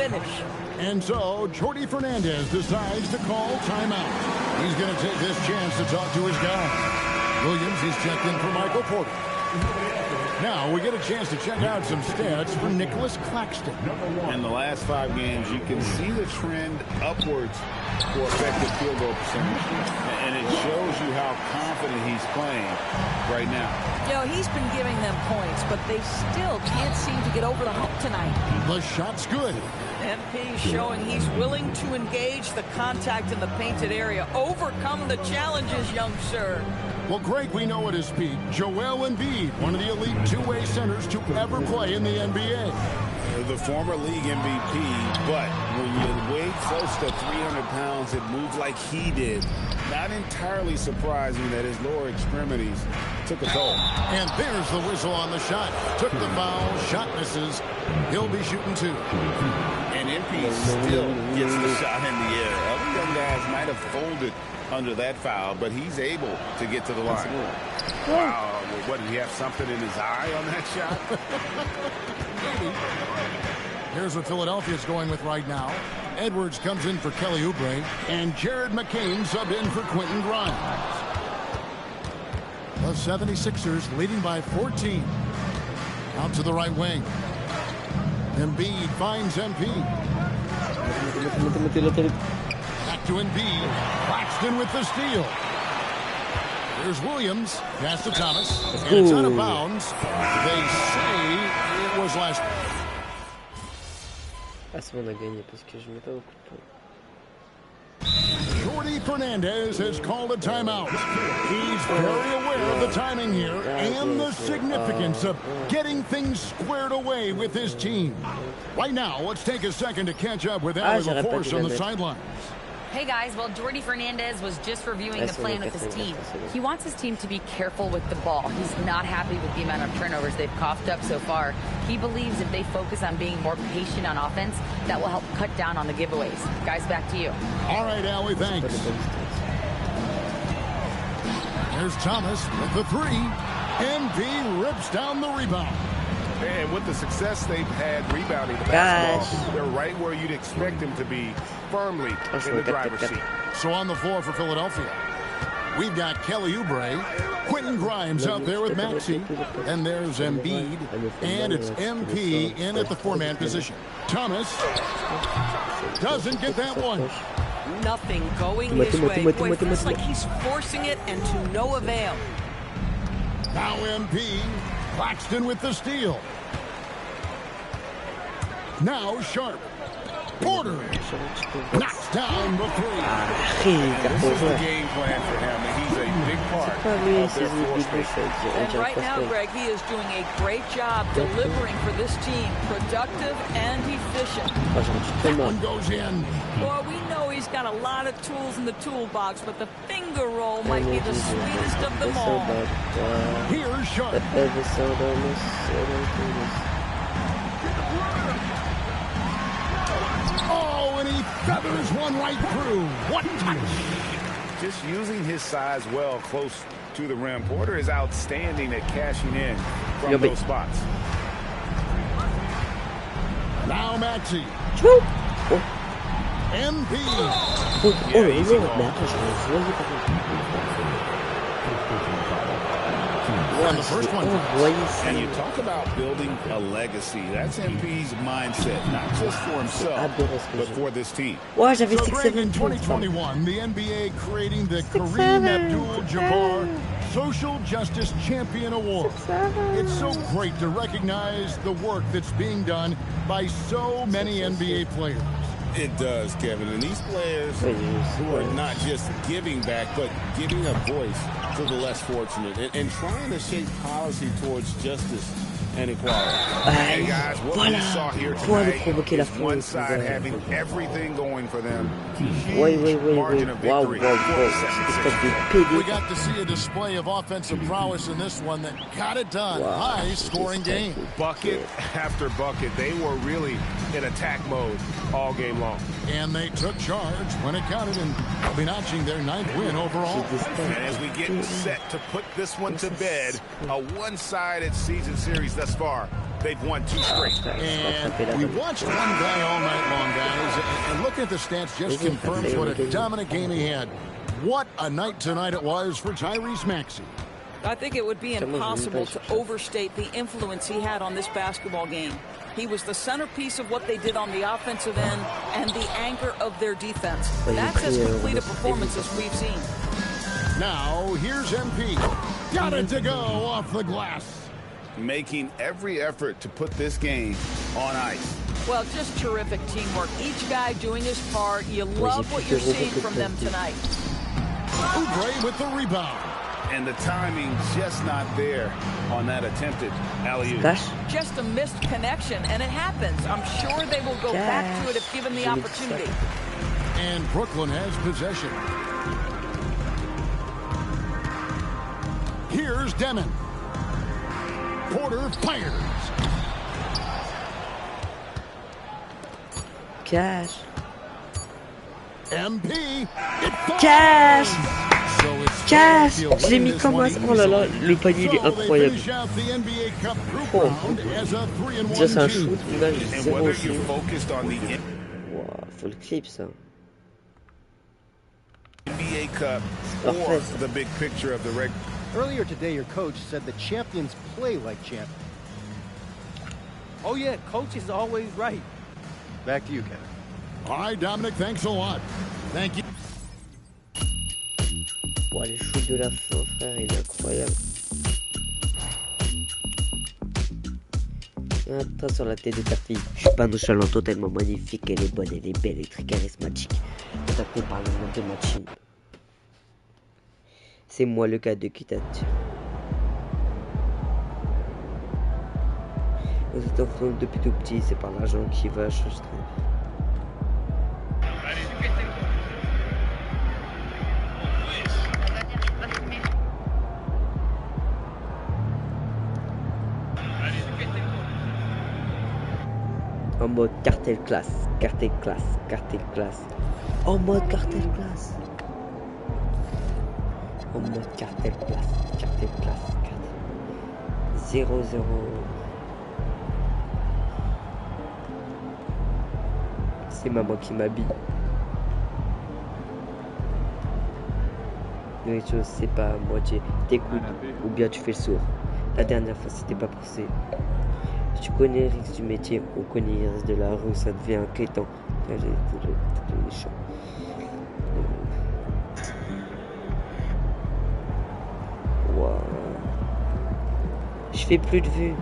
finish. And so, Jordi Fernandez decides to call timeout. He's going to take this chance to talk to his guy. Williams is checked in for Michael Porter. Now we get a chance to check out some stats for Nicholas Claxton. In the last 5 games, you can see the trend upwards for effective field goal percentage. And it shows you how confident he's playing right now. You know, he's been giving them points, but they still can't seem to get over the hump tonight. The shot's good. MP showing he's willing to engage the contact in the painted area. Overcome the challenges, young sir. Well, Greg, we know at his peak, Joel Embiid, one of the elite two-way centers to ever play in the NBA. The former league MVP, but when you weigh close to 300 pounds, it moves like he did. Not entirely surprising that his lower extremities took a toll. And there's the whistle on the shot. Took the foul, shot misses. He'll be shooting 2. And MP still gets the shot in the air. Other young guys might have folded under that foul, but he's able to get to the line. Wow, what, did he have something in his eye on that shot? Here's what Philadelphia's going with right now. Edwards comes in for Kelly Oubre, and Jared McCain subbed in for Quentin Grimes. The 76ers leading by 14. Out to the right wing. Embiid finds MP. Back to Embiid. Claxton with the steal. Here's Williams. Pass to Thomas. And it's out of bounds. They say it was last. Jordi Fernandez has called a timeout. He's very aware of the timing here and the significance of getting things squared away with his team. Right now, let's take a second to catch up with Ali LaForce on the sidelines. Hey guys, well, Jordi Fernandez was just reviewing the plan with his team. He wants his team to be careful with the ball. He's not happy with the amount of turnovers they've coughed up so far. He believes if they focus on being more patient on offense, that will help cut down on the giveaways. Guys, back to you. All right, Allie, thanks. There's Thomas with the 3. MP rips down the rebound. And with the success they've had rebounding the basketball, they're right where you'd expect them to be, firmly in the driver's seat. So on the floor for Philadelphia, we've got Kelly Oubre, Quentin Grimes out there with Maxey, and there's Embiid, and it's MP in at the 4-man position. Thomas doesn't get that one. Nothing going his way. Boy, it feels like he's forcing it and to no avail. Now MP, Claxton with the steal. Now Sharp. Porter knocks down the 3. This is the game plan for him, and he's a big part of their force. And right now, Greg, he is doing a great job delivering for this team, productive and efficient. That one goes in. Boy, we know he's got a lot of tools in the toolbox, but the finger roll might be the sweetest of them all. Here's Sharp. Oh, and he feathers one right through. What touch! Just using his size well close to the rim. Porter is outstanding at cashing in from those spots. Now Maxey. MP. And the first one. And you talk about building a legacy. That's MP's mindset, not just for himself, but for this team. So Greg, in 2021, the NBA creating the Kareem Abdul-Jabbar Social Justice Champion Award. It's so great to recognize the work that's being done by so many NBA players. It does, Kevin. And these players who are not just giving back, but giving a voice to the less fortunate and trying to shape policy towards justice and equality. Hey guys, what we saw here tonight is one side having everything going for them. Margin of victory. We got to see a display of offensive prowess in this one that got it done. High-scoring game. Bucket after bucket. They were really in attack mode all game long. And they took charge when it counted, and they'll be notching their 9th win overall. And as we get set to put this one to bed, a one-sided season series thus far. They've won 2 straight. And we watched one guy all night Looking at the stats just confirms what a dominant game he had. What a night tonight it was for Tyrese Maxey. I think it would be impossible to overstate the influence he had on this basketball game. He was the centerpiece of what they did on the offensive end and the anchor of their defense. That's as complete a performance as we've seen. Now, here's MP. Got it to go off the glass. Making every effort to put this game on ice. Well, just terrific teamwork. Each guy doing his part. You love what you're seeing from them tonight. Oubre with the rebound. And the timing just not there on that attempted alley-oop. Just a missed connection, and it happens. I'm sure they will go back to it if given the opportunity. And Brooklyn has possession. Here's Demon. Porter fires. Cash. MP. It falls. Cash. Cash. Je l'ai mis comme un... Oh là là, le panier il est incroyable. Oh. Ça c'est un shoot, là j'ai 0 shoot. Wow, faut le clip ça. NBA Cup or the big picture of the regular. Earlier today, your coach said the champions play like champions. Oh yeah, coach is always right. Back to you, Kevin. All right, Dominic, thanks a lot. Thank you. Wow, le shoot de la fin, frère, il est incroyable. Attends sur la tête de ta fille. Je suis pas nonchalant, totalement magnifique. Elle est bonne, elle est belle, elle est très charismatique. Contacté par le monde de machine. C'est moi le gars de qui t'attire. Vous êtes enfant depuis tout petit, c'est par l'argent qui va changer. En mode cartel classe, cartel classe, cartel classe. En mode cartel classe. En mode cartel classe, cartel classe, cartel. 0-0. C'est maman qui m'habille. Les choses, c'est pas à moitié. T'écoutes ou bien tu fais le sourd. La dernière fois, c'était pas poussé. Tu connais les risques du métier, on connaît les risques de la rue, ça devient inquiétant. Wow. Je fais plus de vues.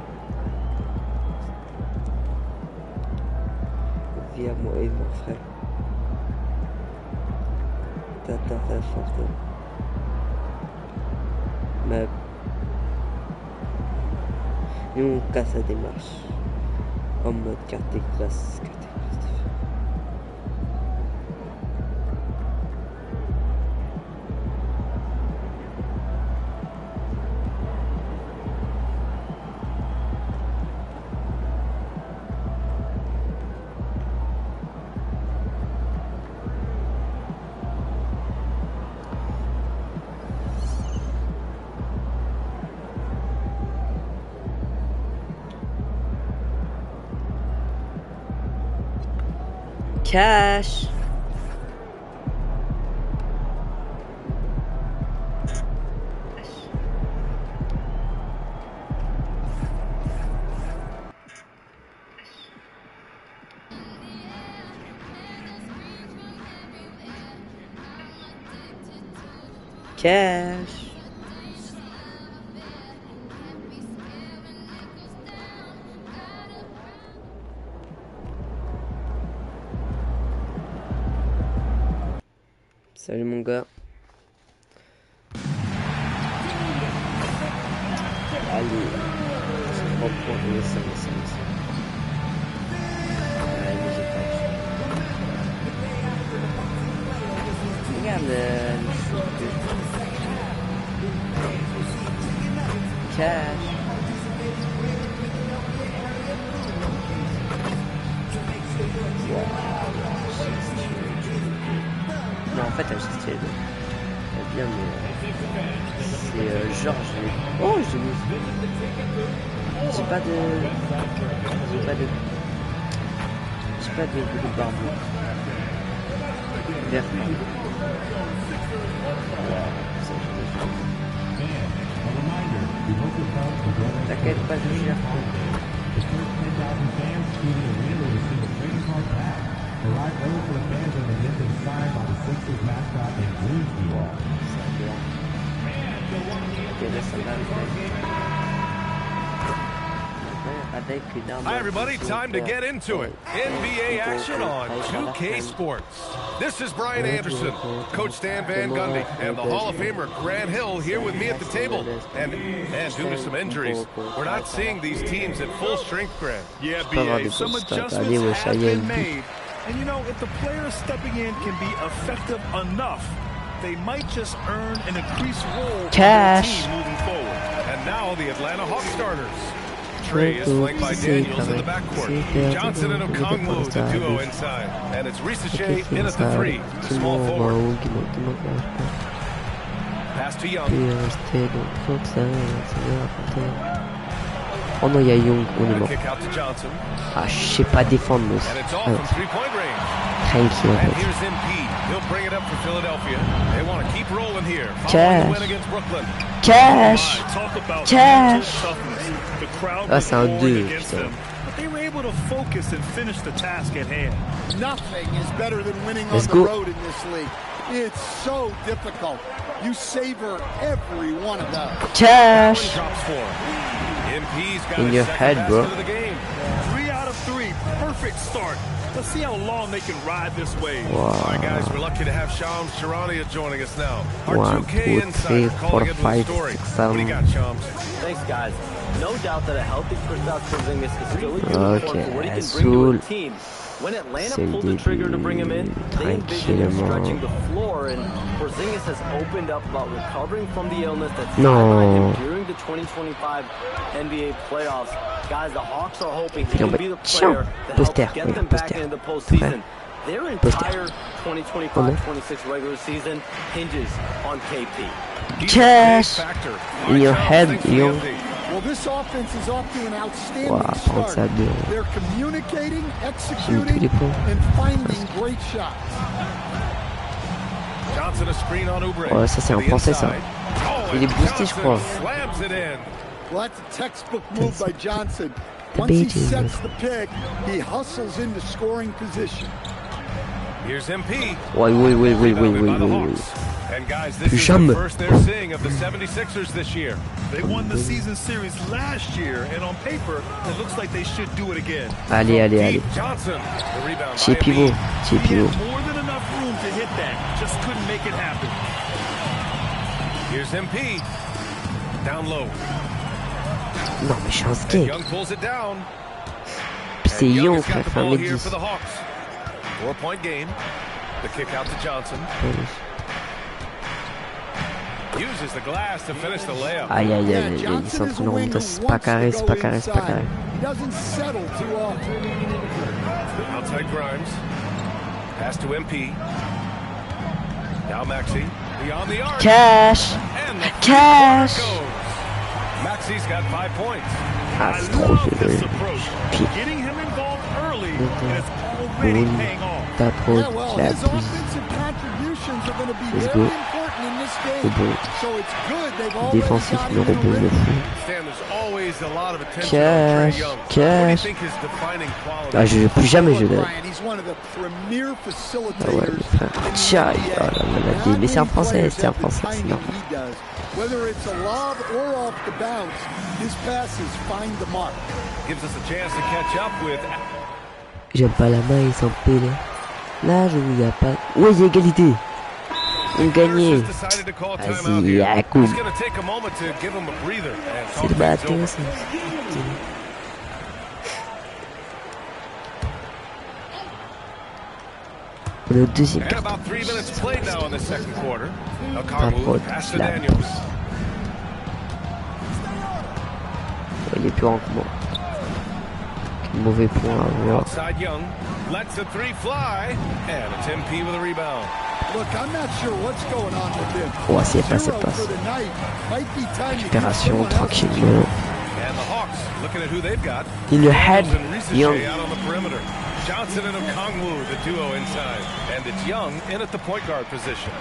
Vie à moi et mon frère. Mais nous on casse la démarche en mode carte de classe. Cash. Cash. Salut mon gars. Allez. Je reprends le ça. Allez, j'ai pas. Regarde le shoot. Cash. Non, en fait, elle est bien, mais c'est Georges. Oh, j'ai pas de barbe. T'inquiète pas, je gère. Hi everybody, time to get into it. NBA action on 2K Sports. This is Brian Anderson, Coach Stan Van Gundy, and the Hall of Famer Grant Hill here with me at the table. And due to some injuries, we're not seeing these teams at full strength, Grant. Yeah, BA, some adjustments have been made. And you know, if the players stepping in can be effective enough, they might just earn an increased role on their team moving forward. And now the Atlanta Hawks starters. Trey is flanked by Daniels in the backcourt. Johnson and Okongwu, the duo inside. And it's Risache in at the 3, the small forward. Pass to Young. Oh non, il y a Young, on est mort. Kick out to Johnson. Ah, je sais pas défendre, mais And it's all from three-point range. tranquille en And fait. here's MP. He'll bring it up for Philadelphia. They want to keep rolling here. Following Cash. the win against Brooklyn. Cash. Talk about Cash. mental toughness. The crowd Ah, c'est un roared 2, against putain. them, but they were able to focus and finish the task at hand. Nothing is better than winning Let's on the go. road in this league. It's so difficult. You savor every one of those. Cash. Drops 4. MP's got In his your second head, basket bro. of the game. 3 out of 3, perfect start. Let's see how long they can ride this wave. All right, guys, we're lucky to have Shams Charania joining us now. Our 1, 2K 2, 3, insider 4, calling into the 5, story. 6, What do you 7. got, Shams? Thanks, guys. No doubt that a healthy Kristaps Porzingis is still a unicorn for what he can bring to Azul. a team. When Atlanta C'est le pulled the trigger to bring him in, they envisioned him tranquillement. stretching the floor, and Porzingis has opened up about recovering from the illness that No. sidelined him during the 2025 NBA playoffs. Guys, the Hawks are hoping he can be the player that helps Poster, get oui, them back poster. into the postseason. Their Poster. entire 2025-26 regular season hinges on KP. Cash. Factor. In your head, Young. Well, this offense is off to an outstanding Wow, start. ça deux. They're communicating, tous les executing, points. and finding great shots. Johnson a screen on Oubre. Ouais, ça c'est en français ça. Il est boosté, je crois. Slams it in. Well, that's a textbook move by Johnson. The Once he Beatles. sets the pick, he hustles into scoring position. Here's MP. Oui. Rebounded by the Hawks. And guys, this is the Jamais. first they're seeing of the 76ers this year. They won the season series last year, and on paper, it looks like they should do it again. Allez. Johnson, the rebound Chez by pivot. Embiid. Chez He pivot. had more than enough room to hit that, just couldn't make it happen. Here's MP. Down low. Non, mais je suis un And skate. Young pulls it down. C'est And Young, has got frère, the fait ball here 1m10. for the Hawks. 4-point game. The kick out to Johnson. Uses the glass to finish the layup. Aïe, Yeah, ils Johnson sont en is train a de wing remonter. who C'est pas wants to carré, go c'est pas carré, c'est pas carré. inside. He doesn't settle too often. Outside Grimes. Pass to MP. Now Maxey. Beyond the arc. Cash. And the Cash. goes. Maxey's got 5 points. Ah, I c'est trop love this joli. approach. Puis, Getting him involved early, and it's already boum, paying off. t'as trop Yeah, well, la his pousse. offensive contributions are going to be Let's very go. important in this C'est game. bon. So it's good they've already Défensif, got le him in a rebond, le rhythm. fou. Stan, there's always a lot of attention on Trey Cash. Young. What do you Cash. think his defining quality? Ah, plus jamais je donne. Brian, he's one of the premier Ah ouais, facilitators frère. in the Tchai. NBA. Oh là là, mais c'est en français, c'est en français, c'est normal. He does. Whether it's a lob or off the bounce, his passes find the mark. Gives us a chance to catch up with. J'aime pas la main, ils sont pélés. Là, je vous y a pas. Ouais, j'ai égalité. On gagnait. Decided to call timeout Vas-y, here. Yacoub. He's going to take a moment to give him a breather and C'est talk le things bateau, over. ça. On est au deuxième And quart. about 3 minutes played now in the second quarter. Pas Okongwu trop pass to là. Daniels. Il est plus grand que moi. Quel mauvais point à avoir. Outside Young lets the 3 fly, and it's MP with a rebound. Look, I'm not sure what's going on with him. Oh, c'est pas, ça 0 passe. for the night. Might be time to get Récupération someone else. tranquillement. And the Hawks looking at who they've got. Il le head Young. Out on the perimeter. Johnson and Okongwu, the duo inside. And it's Young in at the point guard position.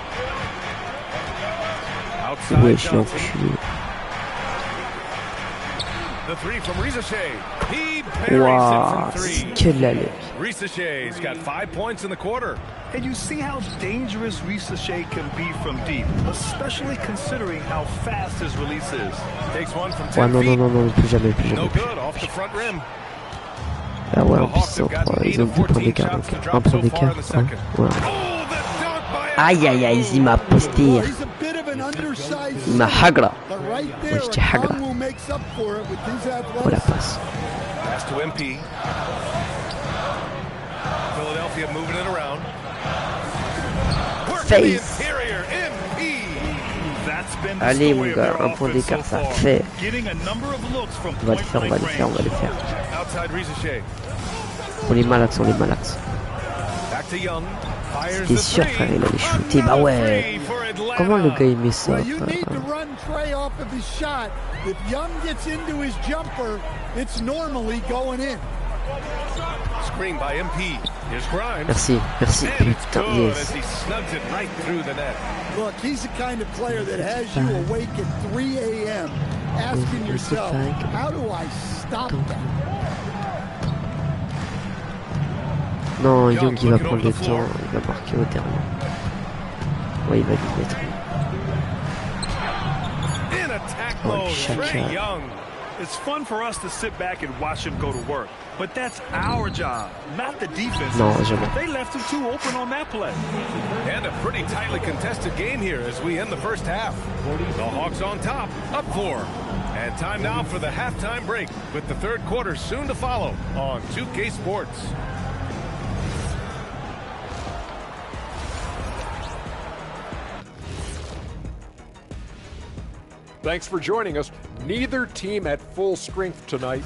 Outside Johnson. The three from Risacher. He parries it from three. Risacher's got 5 points in the quarter. And you see how dangerous Risacher can be from deep, especially considering how fast his release is. Takes one from 10 feet. Non, plus jamais. No good, off the front rim. Ah ouais, en plus ils ont 2 points d'écart, donc 1 point d'écart. Ouais. Aïe, il m'a posté. Il m'a hagra. Moi je dis hagra. Voilà, passe. Pass to MP. Philadelphia moving it around. Face. Allez mon gars, 1 point d'écart, ça fait. On va le faire. On les malax. C'était sûr frère, il allait shooter. Bah ouais. Comment le gars il met ça? Merci, putain, yes. Look, he's the kind of player that has you awake at 3 a.m. asking yourself, how do I stop that? Non, Young il va prendre le temps, il va marquer au dernier. Ouais, il va lui mettre. Oh, Shaka. It's fun for us to sit back and watch him go to work, but that's our job, not the defense. No, jamais. They left him too open on that play. And a pretty tightly contested game here as we end the first half. The Hawks on top, up 4. And time now for the halftime break, with the third quarter soon to follow on 2K Sports. Thanks for joining us. Neither team at full strength tonight.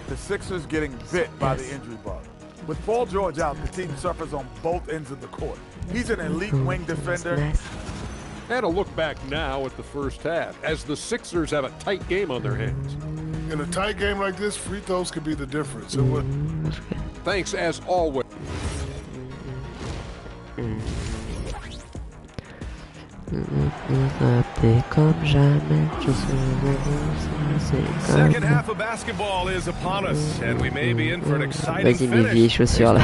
The Sixers getting bit by the injury bug. With Paul George out, the team suffers on both ends of the court. He's an elite wing defender. And a look back now at the first half, as the Sixers have a tight game on their hands. In a tight game like this, free throws could be the difference. Thanks as always. Second half of basketball is upon us, and we may be in for an exciting Vas-y, mes vieilles chaussures là.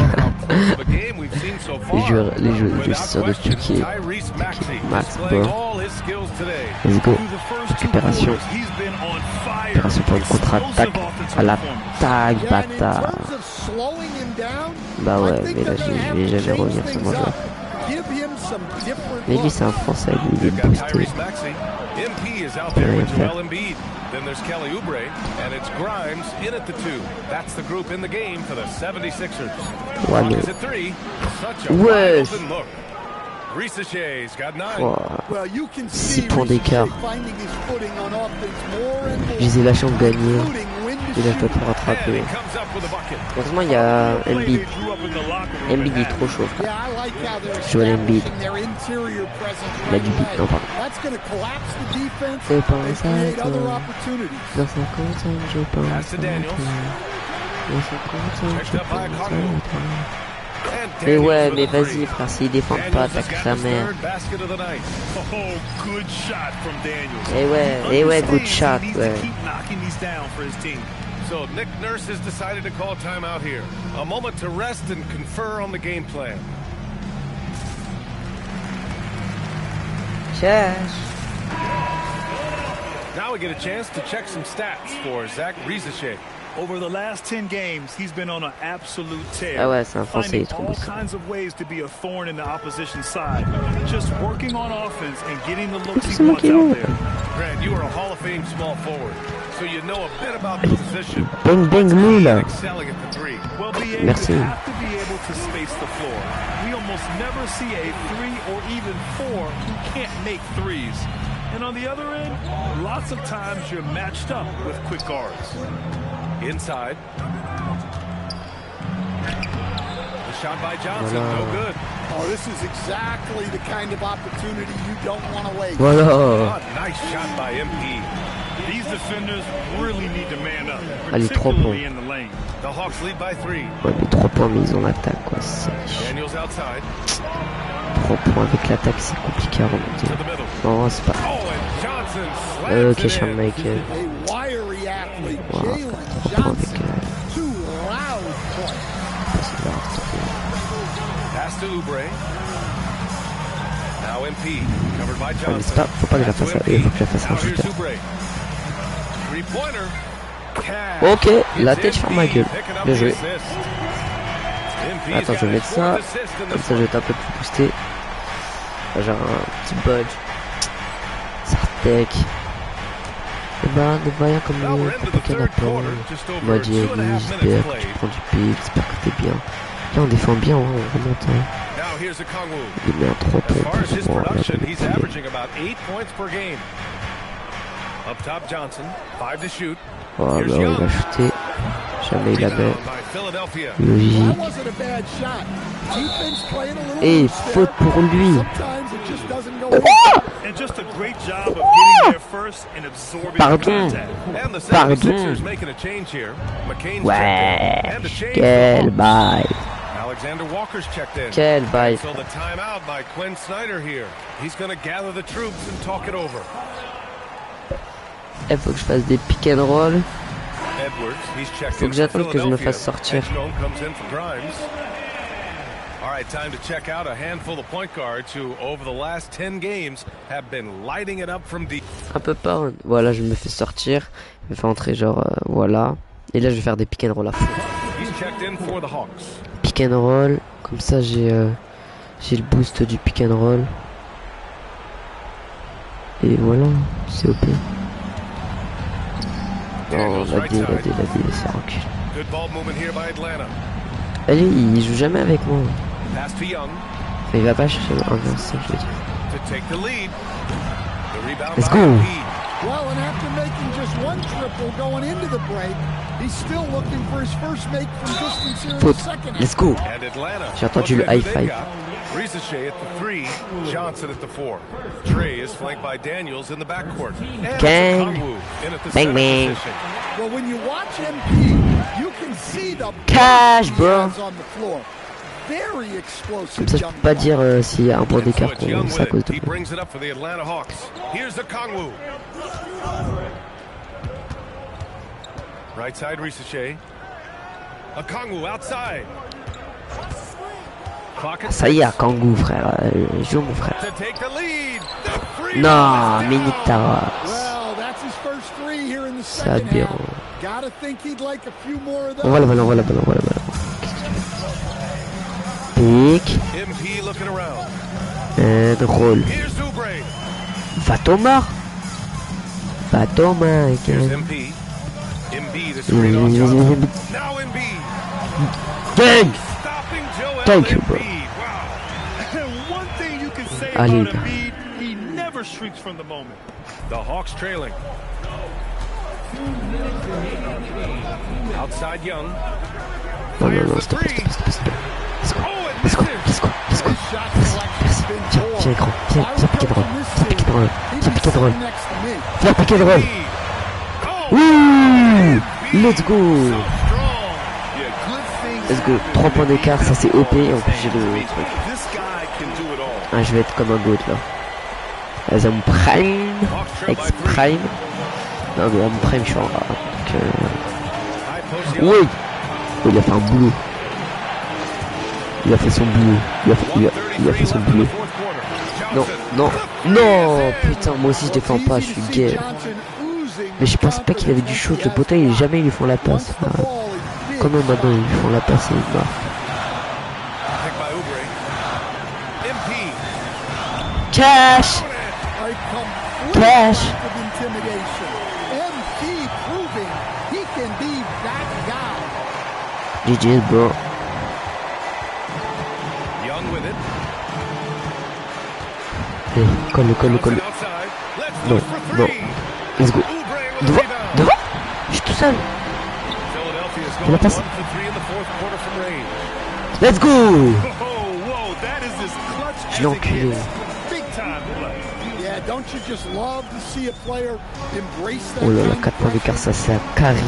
les chaussures de Tuki. Max Ball. Let's go. Récupération. Récupération pour une contre-attaque. À l'attaque, bâtard. Bah ouais, mais là je vais jamais revenir sur mon joueur. Mais lui c'est un français, lui il est boosté. Then there's Kelly Oubre, and it's Grimes in at the 2. That's the group in the game for the 76ers. Rock is at 3. Such a wide open look. Risacher's got 9. 6 points d'écart. Je les ai lâchés en gagner. Et là je dois te rattraper. Heureusement il y a Embiid. Embiid est trop chaud frère. Joel Embiid. Il a du beat, non pardon. C'est pas ça que... Dans 50 ans je pense à toi. Dans 50 ans je pense à toi. Mais ouais, mais vas-y frère, s'ils défendent pas, attaque sa mère. Et ouais, good shot, ouais. So Nick Nurse has decided to call timeout here. A moment to rest and confer on the game plan. Cheers. Now we get a chance to check some stats for Zach Risacher. Over the last 10 games, he's been on an absolute tear. Ah ouais, c'est un français, il est trop all kinds of ways to be a thorn in the opposition side. Just working on offense and getting the looks he wants out there. Grant, you are a Hall of Fame small forward, so you know a bit about the position. Bang bang Lula. Excelling at the 3. Well, Merci. have to be able to space the floor. We almost never see a 3 or even 4 who can't make threes. And on the other end, lots of times you're matched up with quick guards. Inside. The shot by Johnson, no good. Oh, this is exactly the kind of opportunity you don't want to waste. Voilà. Nice shot by MP. Allez, 3 points. Ouais, mais 3 points, mais ils ont l'attaque, quoi. 3 points avec l'attaque, c'est compliqué à remonter. Non, c'est pas. Ok, Shawn Michael. Wow, 3 points avec. Mais c'est pas, faut pas que je la fasse à eux, faut que je la fasse à un shooter. Ok, la tête sur ma gueule. Bien joué. Attends, je vais mettre ça. Comme ça, je vais être un peu plus boosté. Genre un petit budge. Sartec. Et bah, ne voyons comme papa qu'il y en a pas. Moi, Jerry, j'espère que tu prends du pied, j'espère que t'es bien. Là, on défend bien, hein, on remonte. Hein. Il met un 3 points. Oh, bah, il va shooter. Jamais il a bien. Logique. Et faute pour lui. Pardon. Pardon. Ouais. Quel bail. Quel bail. Il faut que je fasse des pick and roll. Faut que j'attende que je me fasse sortir. Time to check out a handful of point guards who, over the last 10 games, have been lighting it up from deep. Un peu pas. Voilà, je me fais sortir. Je me fais entrer, genre, voilà. Et là, je vais faire des pick and roll à fond. Pick and roll. Comme ça, j'ai le boost du pick and roll. Et voilà, c'est OP. Non, la D, c'est recul. Allez, il joue jamais avec moi. Mais il va pas chercher le 1 je veux dire. Let's go. Well, and after making just one triple going into the break, he's still looking for his first make from distance here in the second. Let's go. J'ai entendu le high five. Risache at the 3, Johnson at the 4. Trey is flanked by Daniels in the backcourt. Gang. Bang bang. Well, when you watch MP, you can see the cash, bro. on the floor. Very explosive. Comme ça, je peux pas dire s'il y a un point d'écart qu'on c'est à cause de moi. Here's the Kongwu. Right side, Risache. A Kongwu outside. Ça y est, à Kangoo, frère. Joue, mon frère. Non, mais nique ta race. C'est aberrant. On voit le ballon, on voit le ballon, on voit le ballon. Pique. And roll. Va Thomas. Va Thomas. Gang. Thank you, bro. Allez, gars. The Hawks trailing. Outside Young. Non, non, non, stop. Let's go. Viens, écran. Viens, piquer de roll. Ouh, let's go. Let's go. 3 points d'écart, ça c'est OP. En plus, j'ai le truc. Ah, je vais être comme un goat là. As un prime. Ex prime. Non, mais un prime, je suis en rare. Donc, oui. Il a fait un boulot. Il a fait son boulot. Il a fait son boulot. Non, putain, moi aussi je défends pas, je suis gay. Mais je pense pas qu'il avait du shoot, le poteau, jamais ils lui font la passe. Enfin, comment maintenant ils lui font la passe et il marque. Cash. GG, bro. Allez, colle. Non. Let's go. Devant. Je suis tout seul. Je la passe. Let's go. Je l'ai enculé. Oh là là, 4 points d'écart, ça c'est un carré.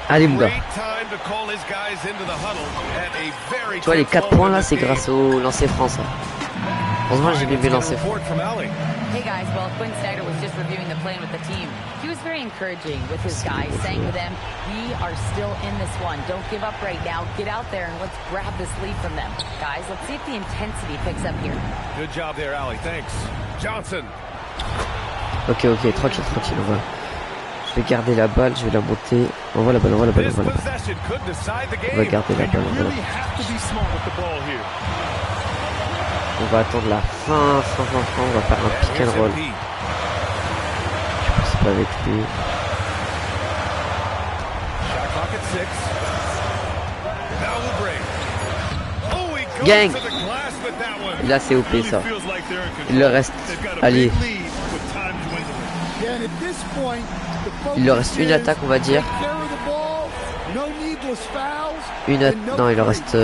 Allez mon gars. Tu vois les 4 points là, c'est grâce au lancer France. Heureusement j'ai bien lancé. Hey guys, well, Quinn Snyder was just reviewing the plan with the team. He was very encouraging with his guys, saying to them, we are still in this one. Don't give up right now. Get out there and let's grab this lead from them. Guys, let's see if the intensity picks up here. Good job there, Allie. Thanks. Johnson. Ok, tranquille, on va. Je vais garder la balle, je vais la monter. On voit la balle, voilà. On va garder la balle, voilà. On va attendre la fin, on va faire un pick and roll. Je pense pas avec lui. Gang! Là c'est OP ça. Il leur reste, allez. Il leur reste une attaque on va dire. Non il leur reste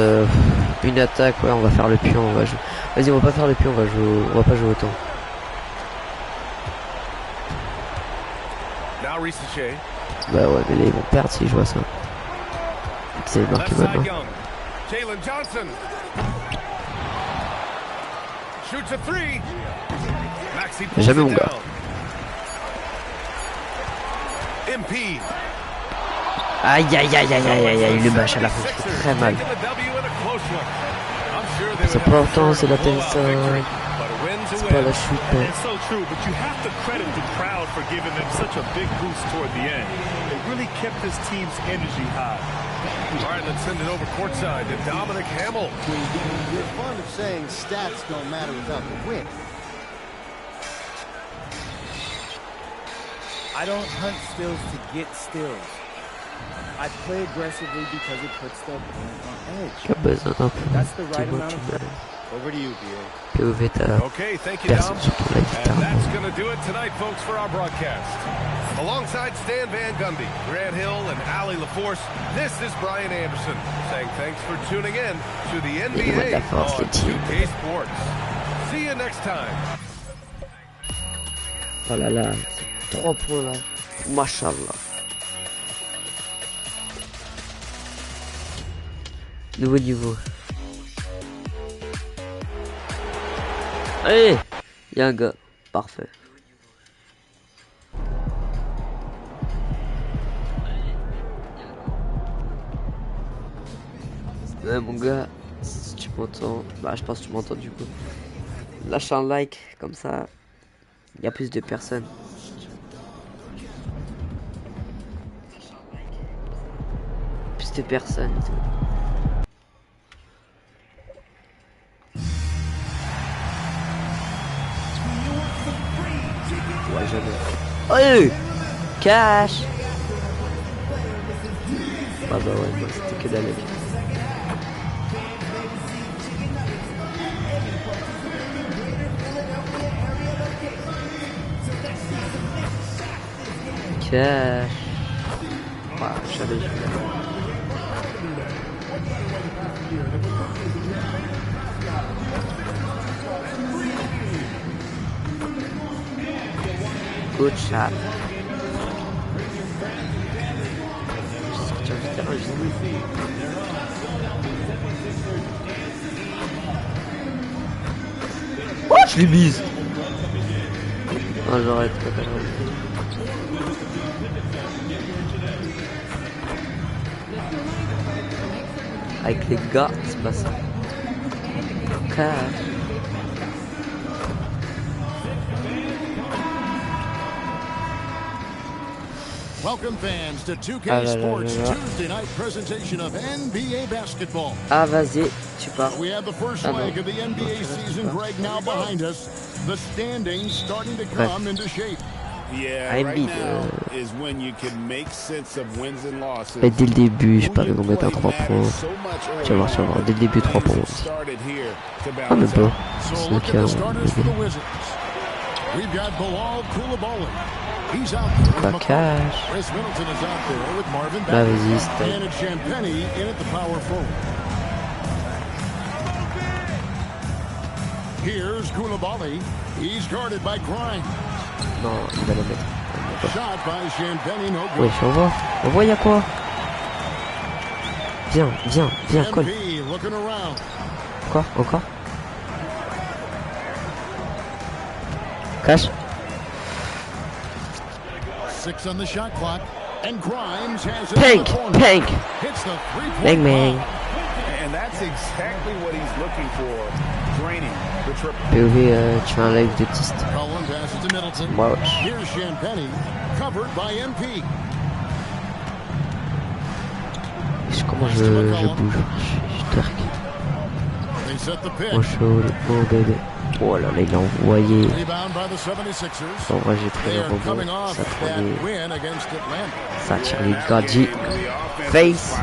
une attaque, ouais on va faire le pion, on va jouer. Vas-y on va pas faire le pion, on va pas jouer autant. Bah ouais mais là ils vont perdre s'ils jouent à ça. C'est marqué maintenant. Jamais mon gars. Aïe, le match à la fin fait très mal. C'est pas important, c'est la tennis. C'est pas la chute. All right, let's send it over courtside to Dominic Hamill. You're fond of saying stats don't matter without the win. I don't hunt stills to get stills. I play aggressively because it puts the opponent on edge. That's the right amount of pressure. Over to you, BA. Okay, thank you, Dom. And that's going to do it tonight, folks, for our broadcast. Alongside Stan Van Gundy, Grant Hill, and Allie LaForce, this is Brian Anderson saying thanks for tuning in to the NBA on 2K Sports. See you next time. Oh là là, 3 points là. Mashallah. Nouveau niveau. Allez, il y a un gars. Parfait. Ouais mon gars, si tu m'entends, bah je pense que tu m'entends du coup. Lâche un like, comme ça, il y a plus de personnes. Plus de personnes et tout. Ouais, jamais. Oh, cash. Ah bah ouais, moi c'était que dalle. Cash. Ouais, j'avais joué. Good shot. Oh, je l'ai mise. Non, j'arrête. Avec les gars, c'est pas ça. Cash. Welcome fans to 2K Sports Tuesday night presentation of NBA basketball. Ah vas-y, tu pars. We have the first leg of the NBA season, Greg, now behind us. The standings starting to come into shape. Yeah, right now is when you can make sense of wins and losses. Et dès le début, je parie qu'on met un 3 points. Tu vas voir, dès le début 3 points aussi. Ah mais bon, c'est le cas. We've got Bilal Coulibaly. He's out there with cash. Chris Middleton is out there with Marvin Là, Bagley. And Champagny in at the power forward. Here's Koulibaly. He's guarded by Grimes. Non, il va le mettre. Shot by Champagny, no good. Wesh, on voit, y'a quoi? Viens, colle. Encore. Cache. 6 on the shot clock, and Grimes has it. Bang. Hits the three-point Bang. And that's exactly what he's looking for. Draining the triple. POV, tu fais un live de test. Cullen passes to Middleton. Wow. Here's Champagny, covered by MP. Comment je bouge? Je twerk. Mon show, mon bébé. Oh là là, il a envoyé. En vrai, j'ai pris le rebond. Ça tournait. Ça tire les gadgets. Face.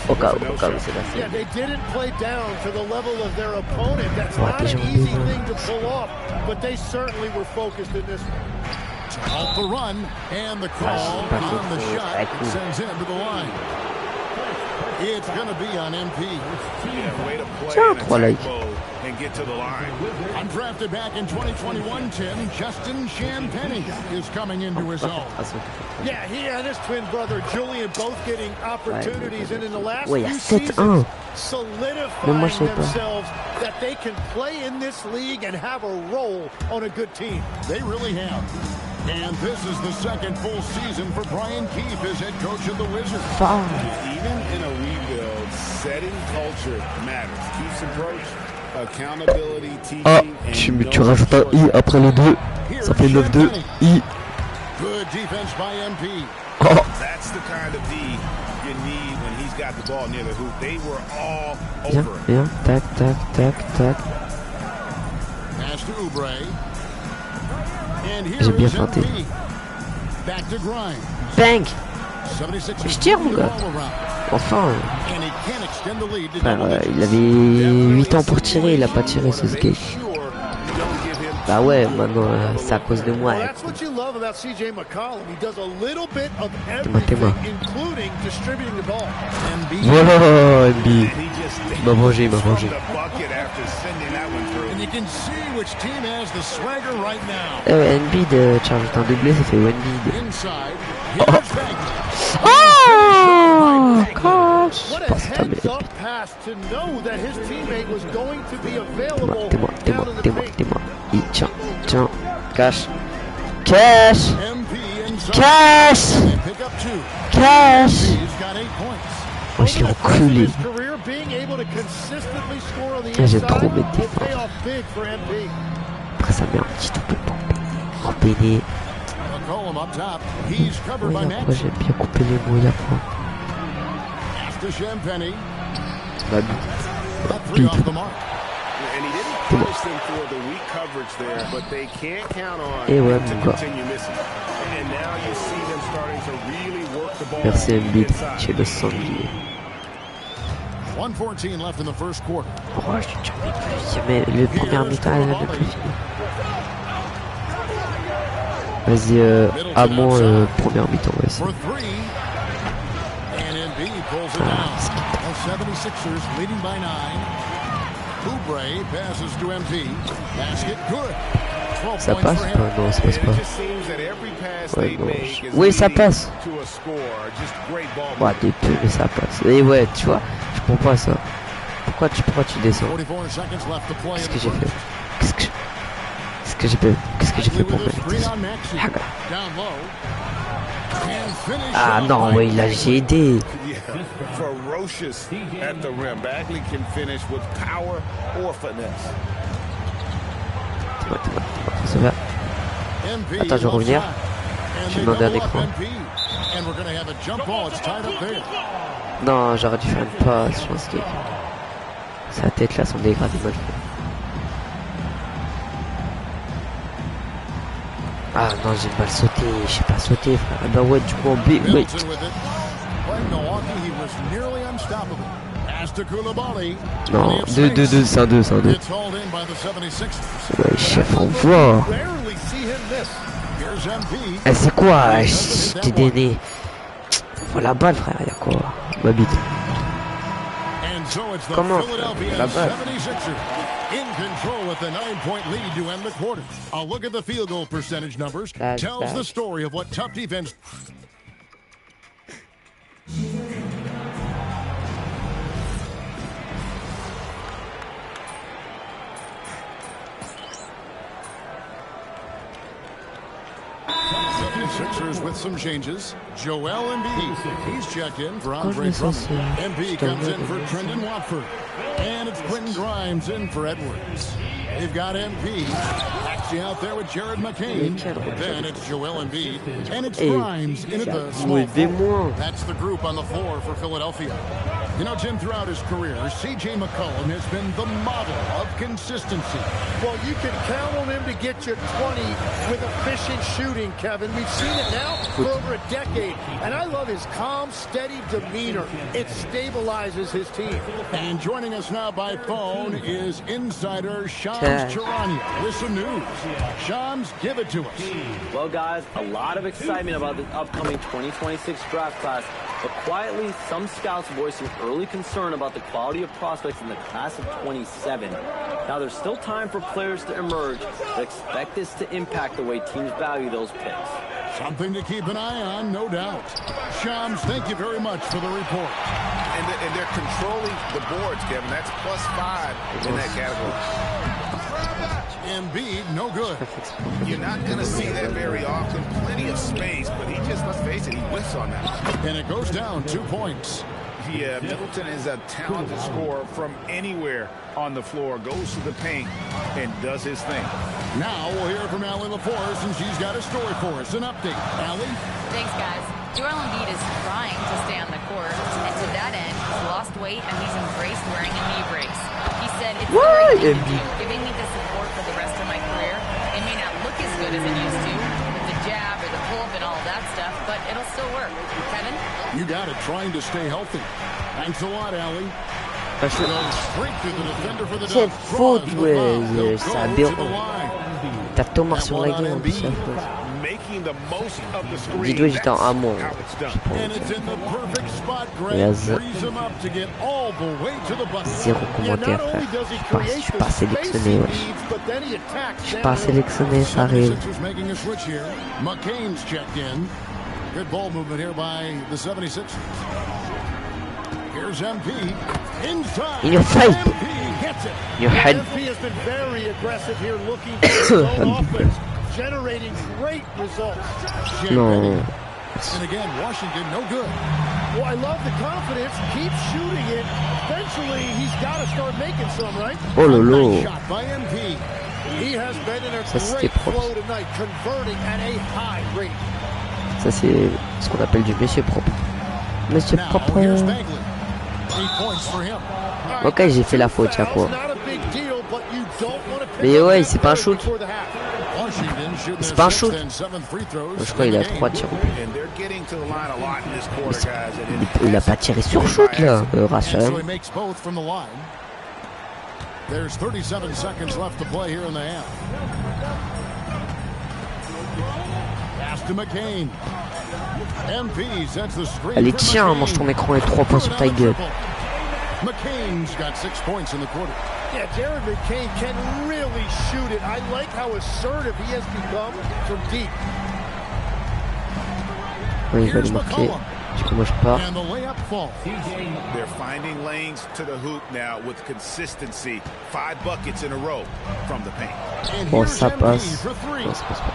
Au cas où c'est la scène. Ouais, déjà Off the run, and the call on the shot sends him to the line. It's going to be on MP. Way to play and get to the line. Undrafted back in 2021, Tim, Justin Champagny is coming into his own. Yeah, he and his twin brother Julian both getting opportunities, and in the last few seasons solidifying themselves that they can play in this league and have a role on a good team. They really have. And this is the second full season for Brian Keefe as head coach of the Wizards. Even in a rebuild, setting culture matters. Keefe's approach, accountability, teaching, tu rajoutes un I après les deux. Ça fait 9-2. I. Good defense by MP. That's the kind of D you need when he's got the ball near the hoop. They were all over. Viens. Tac. Pass to Oubre. J'ai bien feinté. Bang! Je tire, mon gars. Enfin. Frère, il avait 8 ans pour tirer, il a pas tiré ce skate. Bah ouais, maintenant c'est à cause de moi. T'es-moi. Voilà, NB. Il m'a vengé. Eh ouais, NB de charge un doublé, ça fait one bid. Oh, gosh. T'es-moi. Tiens. Cash. Oh, je l'ai enculé. J'aime trop mettre des forces. Après, ça met un petit double pompé. Oui, après, j'aime bien couper les mouilles après. Bite. Et ouais, mon gars. Merci Embiid, j'ai le sanglier. Oh, j'en ai plus, mais le premier mi-temps, elle n'a plus fini. Vas-y, à moi, première mi-temps, ouais, c'est. Ça passe pas? Non, ça passe pas. Ouais, non. Oui, ça passe. Ouais, t'es peu, mais ça passe. Et ouais, tu vois, je comprends pas ça. Pourquoi tu descends? Qu'est-ce que j'ai fait? Qu'est-ce que j'ai fait pour mériter ça? Ah non, ouais, il a GD. Ferocious at the rim. Bagley can finish with power or finesse. Ça va. Attends, je vais revenir. Je vais demander un écran. Non, j'aurais dû faire une passe, je pense que sa tête là, son dégradé mal fait. Ah non, j'ai mal sauté, je sais pas sauter, frère. Ah bah ouais, du coup en B, ouais. Non, 2-2, c'est un 2. Ouais, chef, on voit. Eh, c'est quoi? T'es déné. Faut la balle, frère, y'a quoi? Ma bite. Comment? La base. In control with a 9-point lead to end the quarter. A look at the field goal percentage numbers tells the story of what tough defense. Sixers with some changes. Joel Embiid, he's checked in for Andre Drummond. Embiid comes in for Trendon Watford. And it's Quentin Grimes in for Edwards. They've got Embiid actually out there with Jared McCain. Then it's Joel Embiid. And it's Grimes into the small forward. That's the group on the floor for Philadelphia. You know, Jim, throughout his career, C.J. McCollum has been the model of consistency. Well, you can count on him to get you 20 with efficient shooting, Kevin. We've seen it now for over a decade. And I love his calm, steady demeanor. It stabilizes his team. And joining us now by phone is insider Shams Charania with some news. Shams, give it to us. Well, guys, a lot of excitement about the upcoming 2026 draft class. But quietly, some scouts voicing early concern about the quality of prospects in the class of 27. Now, there's still time for players to emerge, but expect this to impact the way teams value those picks. Something to keep an eye on, no doubt. Shams, thank you very much for the report. And they're controlling the boards, Kevin. That's +5 in that category. Embiid, no good. You're not going to see that very often. Plenty of space, but he just, let's face it, he whiffs on that. And it goes down 2 points. Yeah, Middleton is a talented scorer from anywhere on the floor. Goes to the paint and does his thing. Now we'll hear from Allie LaForce, and she's got a story for us. An update. Allie? Thanks, guys. Joel Embiid is trying to stay on the court, and to that end, he's lost weight and he's embraced wearing a knee brace. He said, it's the right thing to do, giving me the support for the rest of my career. It may not look as good as it used to, with the jab or the pull-up and all that stuff, but it'll still work. Kevin? You got it, trying to stay healthy. Thanks a lot, Allie. Cette faute, ouais, c'est aberrant. T'as Thomas sur la gueule en plus. Dis-toi, j'étais en amont. Et là, zéro commentaire, frère. Je suis pas sélectionné, wesh. Je suis pas sélectionné, ça arrive. Good ball movement here by the 76ers. Here's MP. Inside. In your face. Your head. MP has been very aggressive here, looking for his own offense, generating great results. No. And again, Washington, no good. Well, I love the confidence. Keep shooting it. Eventually, he's got to start making some, right? Oh lolo. Shot by MP. He has been in a great flow tonight, converting at a high rate. Ça c'est ce qu'on appelle du monsieur propre. Monsieur propre. Ok, j'ai fait la faute, y'a quoi. Mais ouais, c'est pas un shoot. C'est pas un shoot. Je crois qu'il a 3 tirs. Il a pas tiré sur shoot là, rassurez-moi. There's 37 seconds left to play here in the half. Pass to McCain. MP sets the screen. Allez, tiens, mange ton écran et 3 points sur ta gueule. McCain's got 6 points in the quarter. Yeah, Jared McCain can really shoot it. I like how assertive he has become from deep. Oui, il va le marquer. Du coup, moi je pars. They're finding lanes to the hoop now with consistency. 5 buckets in a row from the paint. Bon, ça passe. Bon, ça passe pas.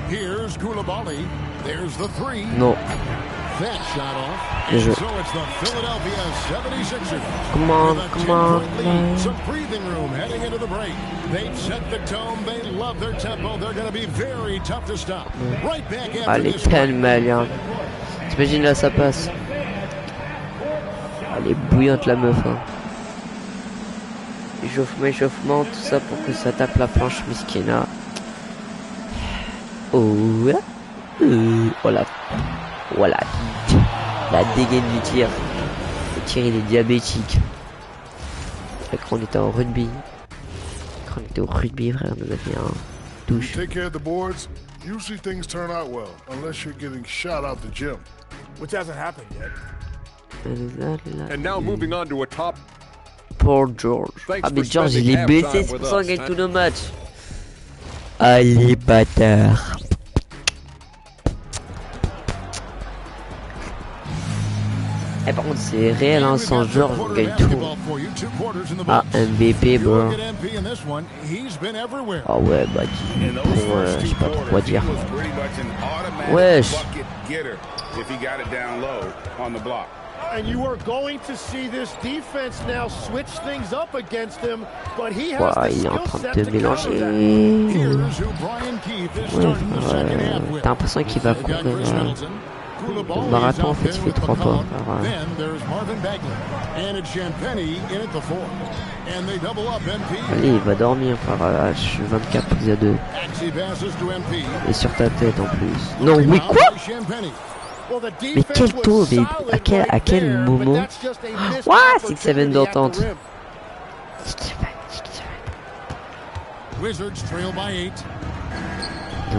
Here's Koulibaly. There's the 3. No. That shot off. Bien joué. So it's the Philadelphia 76ers. Come on, come on. Some breathing room heading into the break. They've set the tone. They love their tempo. They're going to be very tough to stop. Right back after Allez, this. calme, Léon. T'imagines là, ça passe. Elle est bouillante la meuf. Hein. Échauffement, tout ça pour que ça tape la planche, Miskina. Oh, voilà. Voilà. La dégaine du tir. Le tir, il est diabétique. Quand on était en rugby. Quand on était au rugby, frère, nous avions un douche. Take care of the boards. Usually things turn out well, unless you're getting shot out the gym. Which hasn't happened yet. And now moving on to a top. Paul George. Ah mais George il est blessé, c'est pour ça qu'on gagne tous nos matchs. Allez bâtard. Eh par contre c'est réel hein, sans George on gagne tout. Ah MVP bro. Ah ouais bah je sais pas trop quoi dire. Wesh. And you are going to see this defense now switch things up against him, but he has the skill set to mélanger. T'as l'impression qu'il va courir le marathon en fait il fait 3 pas. Allez il va dormir frère, je suis 24 plus à 2. Et sur ta tête en plus. Non mais quoi? Mais quel taux, mais à quel moment? Ouah, 6-7 d'entente. Ne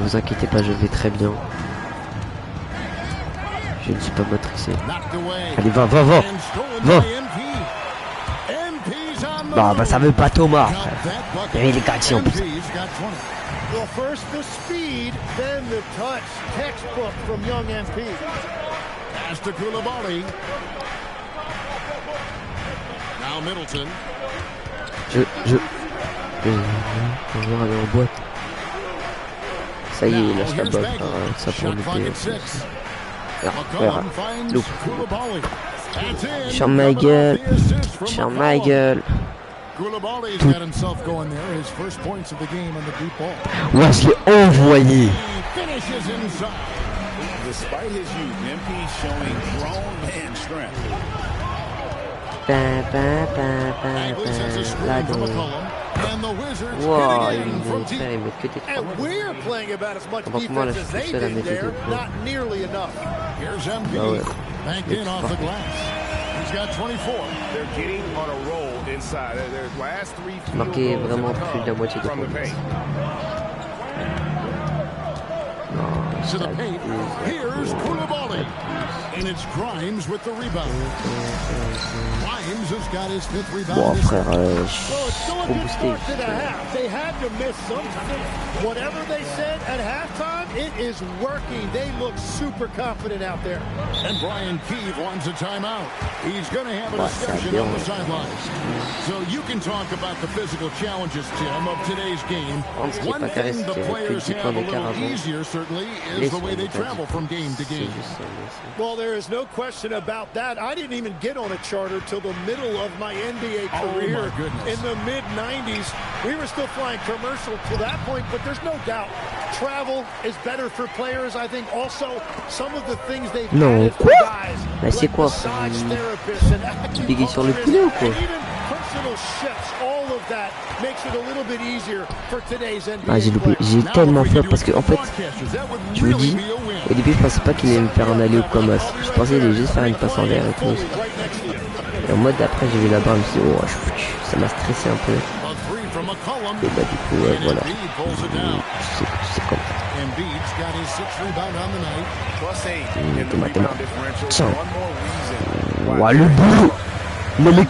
vous inquiétez pas, je vais très bien. Je ne suis pas matrixé. Allez, va. Bah ça veut pas Thomas, frère. Il est gâché en plus. Well, first the speed, then the touch. Textbook from young MP. Pass to Koulibaly. Now Middleton. Je vais aller en boîte. Ça y est, il lâche la balle. Ça pour louper. Loupe. Sur ma gueule. Tout. Ouais, je l'ai envoyé. Wow, il met que tes 3 donc moi là je suis seul à mettre les 2 points. Bah ouais. Marqué vraiment plus de la moitié de points. To the paint. Here's Koulibaly. And it's Grimes with the rebound. Grimes has got his 5th rebound. Bon, frère, trop boosté. They had to miss something. Whatever they said at halftime, it is working. They look super confident out there. And Brian Keefe wants a timeout. He's going to have a discussion on the sidelines. So you can talk about the physical challenges, Tim, of today's game. One thing the players have a little easier, certainly, is the way they travel from game to game. Well, there is no question about that. I didn't even get on a charter till the middle of my NBA career in the mid-90s. We were still flying commercial to that point, but there's no doubt travel is better for players. I think also some of the things they've added for guys, like massage therapists and acupuncture, and even personal chefs. All of that makes it a little bit easier for today's NBA. Ah, j'ai loupé, j'ai tellement flop parce que en fait, je vous dis, au début je pensais pas qu'il allait me faire un aller ou comme as. Je pensais qu'il allait juste faire une passe en l'air et tout. Et en mode d'après j'ai vu la barre, je me suis dit oh je suis foutu, ça m'a stressé un peu. Et bah du coup voilà, tu sais comme ça. Tiens, ouah le boulot. Non mais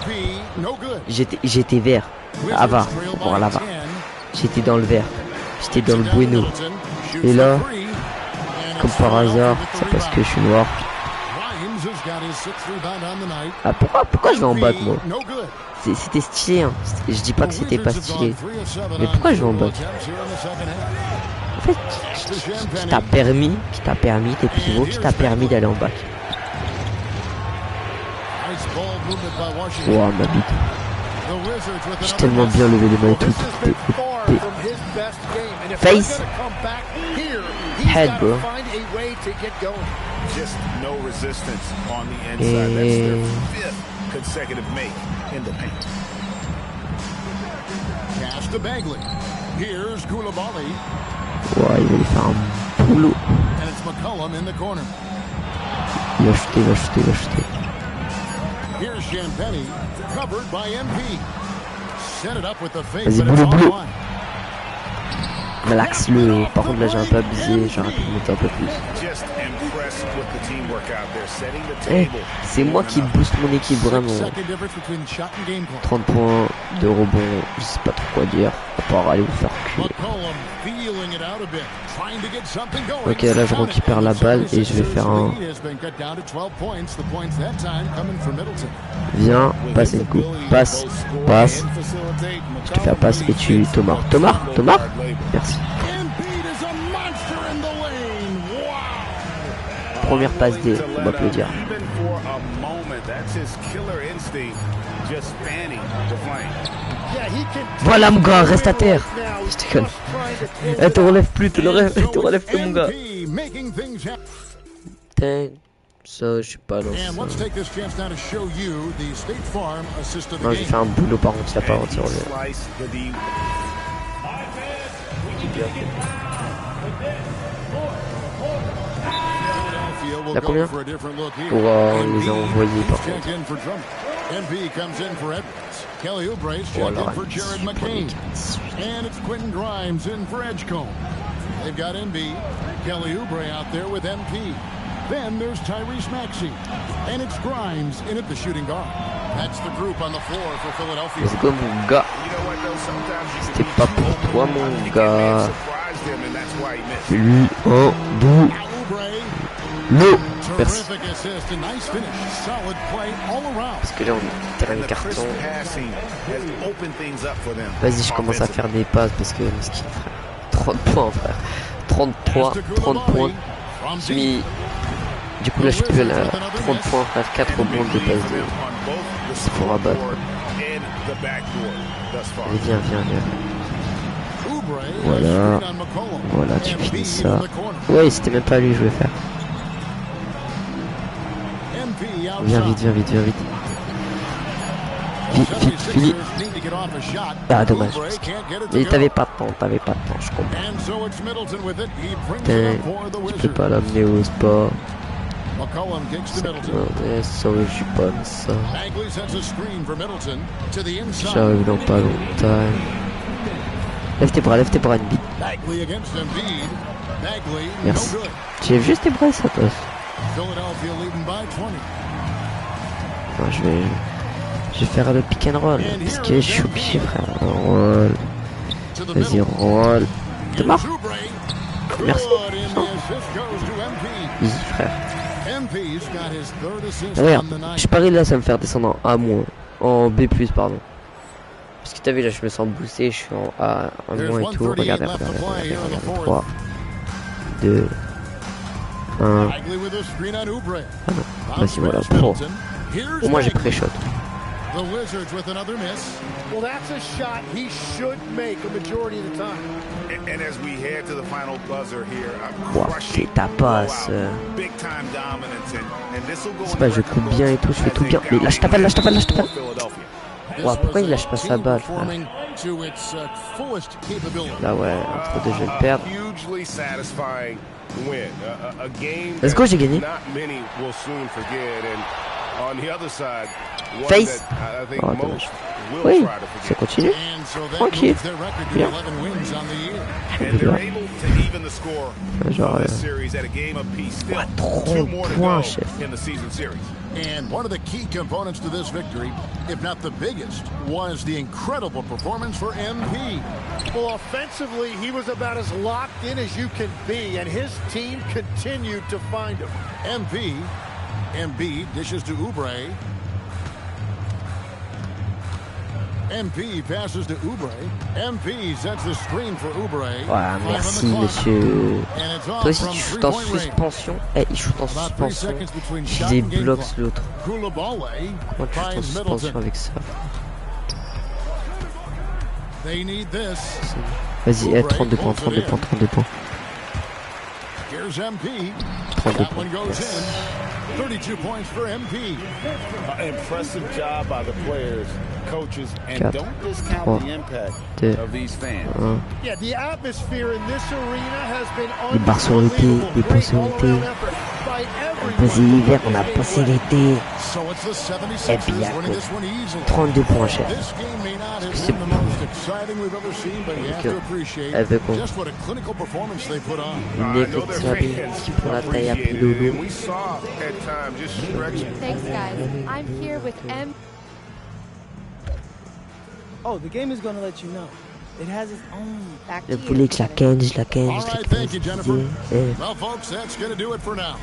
j'étais vert, Ava, pour l'Ava. J'étais dans le vert, j'étais dans le bueno. Et là, comme par hasard, c'est parce que je suis noir. Ah pourquoi je vais en bac moi? C'était stylé hein. Je dis pas que c'était pas stylé. Mais pourquoi je vais en bac? En fait, qui t'a permis, tes pivots, qui t'a permis d'aller en bac. Wow, ma bite. J'ai tellement bien levé les mains et tout. Face. Head, bro. Et... Ouais, il va lui faire un boulot. Il va shooter. Here's Champagny, covered by MP. Set it up with the face. Vas-y, boulot. Malaxe-le. Par contre, là, j'ai un peu abusé. J'aurais pu monter un peu plus. C'est moi qui booste mon équipe, vraiment. 30 points de rebond. Je sais pas trop quoi dire. À part aller vous faire culer. Ok, là, je récupère la balle et je vais faire un... Viens, passe une coupe. Passe. Je te fais la passe et tu... Thomas. Merci. Première passe D, on va applaudir. Voilà mon gars, reste à terre. Je déconne. Elle te relève plus, te relève plus mon gars. Putain, ça je sais pas non. Non, j'ai fait un boulot par contre, il a pas retiré. Il y a combien? Pour les a envoyés par contre. Voilà, and it's Quentin Grimes in for Edgecombe. They've got NB, Kelly Oubre out there with MP. Then there's Tyrese Maxey, and it's Grimes in at the shooting guard. That's the group on the floor for Philadelphia. Let's go mon gars. C'était pas pour toi mon gars. Lui un bout. Le merci. Parce que là on est terrain de carton. Vas-y, je commence à faire des passes parce que miskin frère. 30 points frère. 30 points. J'ai mis. Du coup là je peux là 30 points frère, 4 rebonds de passes de. C'est pour abattre. Allez viens. Voilà, tu finis ça. Ouais, c'était même pas lui je voulais faire. Viens vite. Vite. Ah, dommage. Mais t'avais pas de temps, je comprends. Putain, tu peux pas l'amener au sport. Ça, je suis pas de ça. J'arrive dans pas longtemps. Lève tes bras, NB. Merci. J'ai juste tes bras, ça passe. Non, je vais faire le pick and roll parce que je suis obligé frère. Roll. Vas-y roll. T'es mort. Merci. Easy frère. Regarde, je parie là ça me faire descendre en A-, en B+, pardon. Parce que t'as vu là je me sens boosté, je suis en A, en moins et tout. Regardez. 3, 2, 1. Ah non, vas-y voilà, pro. Au moins j'ai pré-shot. Well, that's a shot he should make a majority of the time. And as we head to the final buzzer here, c'est ta passe. C'est pas, je coupe bien et tout, je fais tout bien. Mais lâche ta balle. Wow, pourquoi il lâche pas sa balle, frère? Là ouais, entre deux je vais le perdre. Let's go, j'ai gagné. Face. Oh dommage. Oui, ça continue. Tranquille. Bien. Genre 30 points, chef. And one of the key components to this victory, if not the biggest, was the incredible performance for MP. Well, offensively, he was about as locked in as you can be, and his team continued to find him. MP dishes to Oubre. MP passes to Oubre. MP sets the screen for Oubre. Voilà, merci monsieur. Toi aussi tu shootes en suspension. Il shoot en suspension. J'ai des blocs l'autre. Comment tu shootes en suspension avec ça? Vas-y, 32 points. 32 points. 32 points for MP. Impressive job by the players, coaches, and 4, don't discount the impact 2, of these fans. 1. Yeah, the atmosphere in this arena has been Les barres sur le pied, les points sur le pied. by every passé l'hiver, on a passé l'été. Et puis il y a 32 points chers. C'est bon. Avec une équipe qui prend la taille à plus de l'eau. Thanks guys. I'm here with M. Oh, the game is going to let you know. It has its own back. Le poulet, je la ken. Thank you, Jennifer. Well, folks, that's going to do it for now.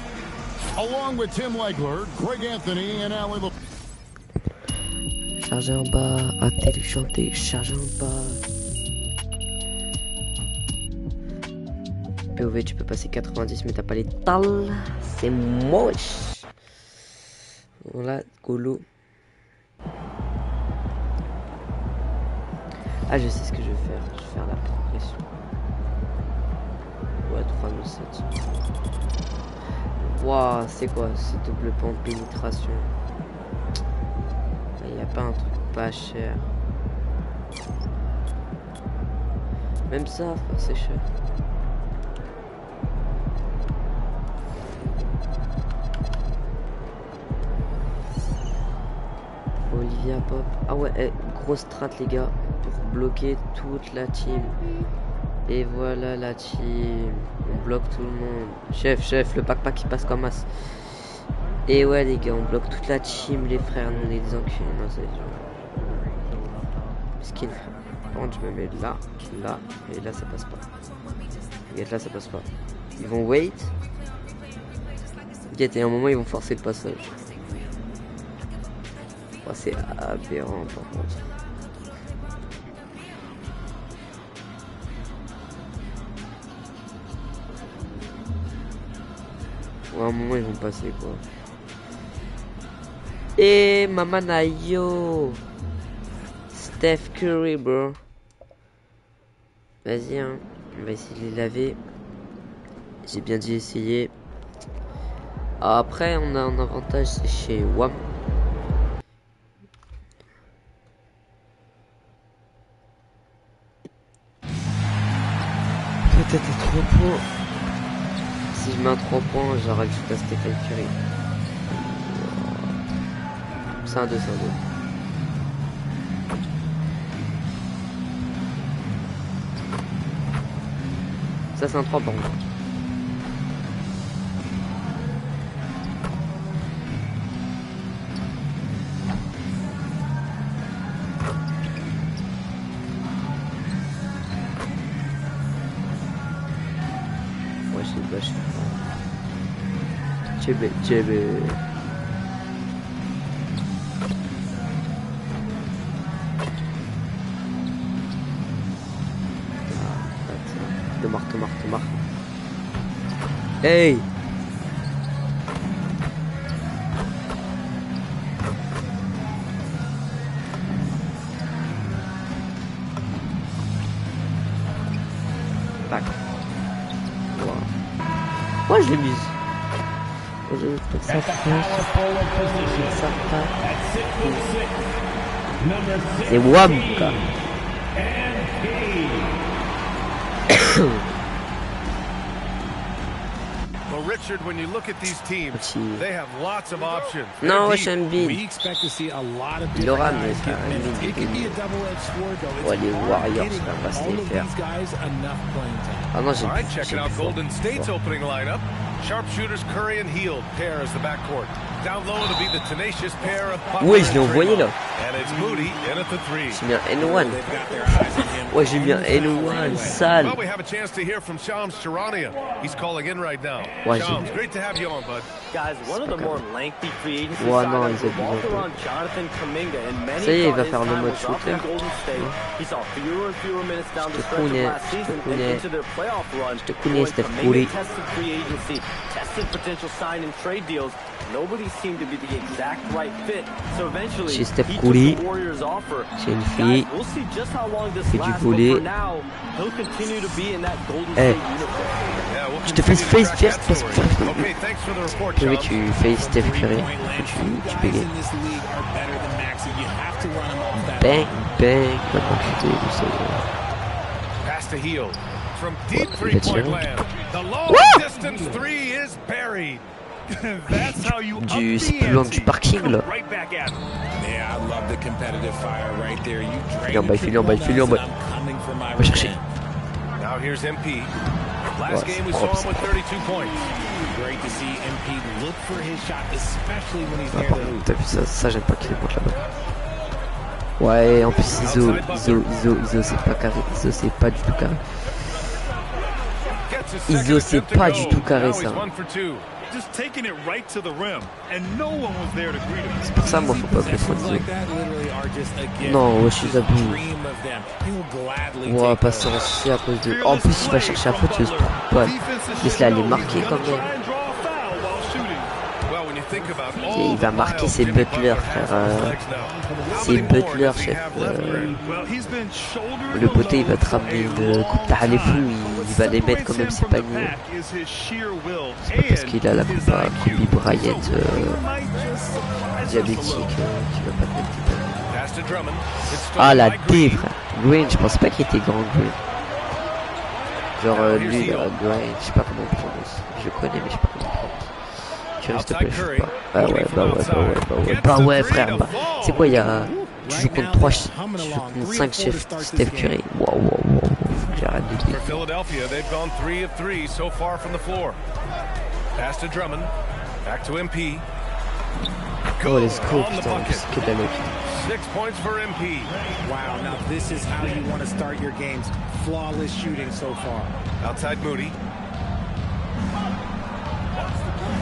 Along with Tim Legler, Greg Anthony, and Alan. Charger en bas, téléchanter, charger en bas. POV, tu peux passer 90, mais t'as pas les talles. C'est moche. Voilà, Golo. Ah, je sais ce que je vais faire. Je vais faire la progression. Ouais, 3007. Waouh, c'est quoi ce double pan de pénétration? Il n'y a pas un truc pas cher. Même ça, c'est cher. Olivia Pop. Ah ouais, grosse strat les gars. Pour bloquer toute la team. Et voilà la team. On bloque tout le monde. Chef, le pack qui passe comme as. Et ouais les gars, on bloque toute la team, les frères, nous on est des enculés. Non, c'est skin. Par contre, je me mets là, et là ça passe pas. Et là ça passe pas. Ils vont wait. Et à un moment ils vont forcer le passage. Oh, c'est aberrant par contre. À un moment ils vont passer quoi. Et Mamanayo Steph Curry bro. Vas-y hein. On va essayer de les laver. J'ai bien dit essayer. Après on a un avantage, c'est chez WAM. Peut-être 3 points. Si je mets un 3 points, j'arrête juste à Stephen Curry. C'est un 2, c'est un 2. Ça c'est un 3 par contre. Chebe. Tomar. Hey! Tac. Wow. Moi je l'ai mise. C'est WAM quoi. Well, Richard, when you look at these teams, they have lots of options. Non, wesh, Embiid. Il aura, mais ça, ouais, les Warriors, ça va pas se les faire. Ah non, j'ai right, checking out Golden State's opening lineup. Sharpshooters Curry and Hield pair as the backcourt. Down low to be the tenacious pair of Butler. Ouais, je l'ai envoyé là. And it's Moody in at the three. J'ai mis un N1. Ouais, j'ai mis un N1 sale. Well, we have a chance to hear from Shams Charania. He's calling in right now. Ouais, Shams, great to have you on, bud. Guys, one of the more lengthy free agency ouais, non, signings revolved around Jonathan Kuminga, and many ça y est, il va thought faire his le time mode was up shooter. in Golden State. He saw fewer and fewer minutes down the stretch of last season and into their playoff run. When Kuminga tested free agency, tested potential sign and trade deals, nobody seemed to be the exact right fit. So eventually, he took the Warriors' offer. Guys, we'll see just how long this lasts, but for now, he'll continue to be in that Golden State uniform. Je te fais face first parce que oui, tu fais Steph Curry, tu bégayes. Bang, maintenant que tu sais. Pass to Hield from deep three-point land. The long distance three is buried. C'est plus loin du parking là. Il file en bas. Va chercher. Last game we saw him with 32 points. Great to see MP look for his shot, especially when he's near the hoop. T'as vu ça j'aime pas qu'il les monte là-bas. Ouais, en plus ISO c'est pas carré. ISO c'est pas du tout carré. ISO c'est pas du tout carré ça. C'est pour ça moi faut pas que je fasse ISO. Non, ouais, je suis abusé. On va passer en C à cause de... En plus il va chercher la faute, je se trouve pas. Laisse-la aller marquer quand même. Et il va marquer ses butlers, frère. Ses butlers, chef. Le poté, il va te ramener une coupe les fous. Il va les mettre quand même ses paniers. C'est pas parce qu'il a la coupe à Kobe Bryant diabétique qu'il va pas te mettre des paniers. Ah, la D, frère. Green, je pensais pas qu'il était grand, Green. Genre, lui, là, Green, je sais pas comment on prononce. Je connais, mais je sais pas comment on prononce. S'il te plaît, je sais pas. Bah ouais, frère. Bah. C'est quoi, il y a... Tu joues contre 3, tu joues contre 5 chefs Steph Curry. Wow. Faut que j'arrête de dire. Philadelphia, they've gone 3 of 3 so far from the floor. Pass to Drummond. Back to MP. Oh, let's go, putain, qu'est-ce que dalle. 6 points for MP. Wow, now this is how you want to start your games. Flawless shooting so far. Outside Moody.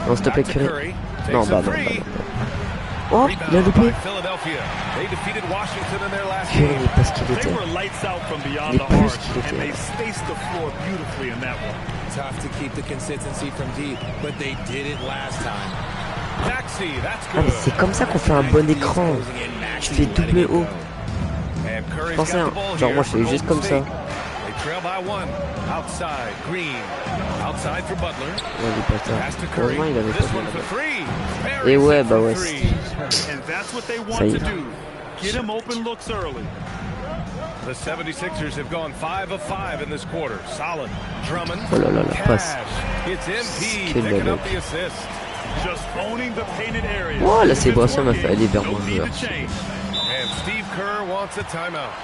Non, s'il te plaît, Curry. Non, bah. Oh, il a loupé. Curry n'est pas ce qu'il était. Il est plus ce qu'il était. Ah, mais c'est comme ça qu'on fait un bon écran. Tu fais double haut. Je pensais, hein. Genre, moi, je fais juste comme ça. Ouais, il est pas tard. Heureusement, il avait pas bien. Et ouais, bah ouais. Ça y est. The 76ers have gone 5 of 5 in this quarter. Solid. Drummond. Oh là là, la passe. Quel up the assist. Oh, là, c'est Brassin m'a fait aller vers mon joueur.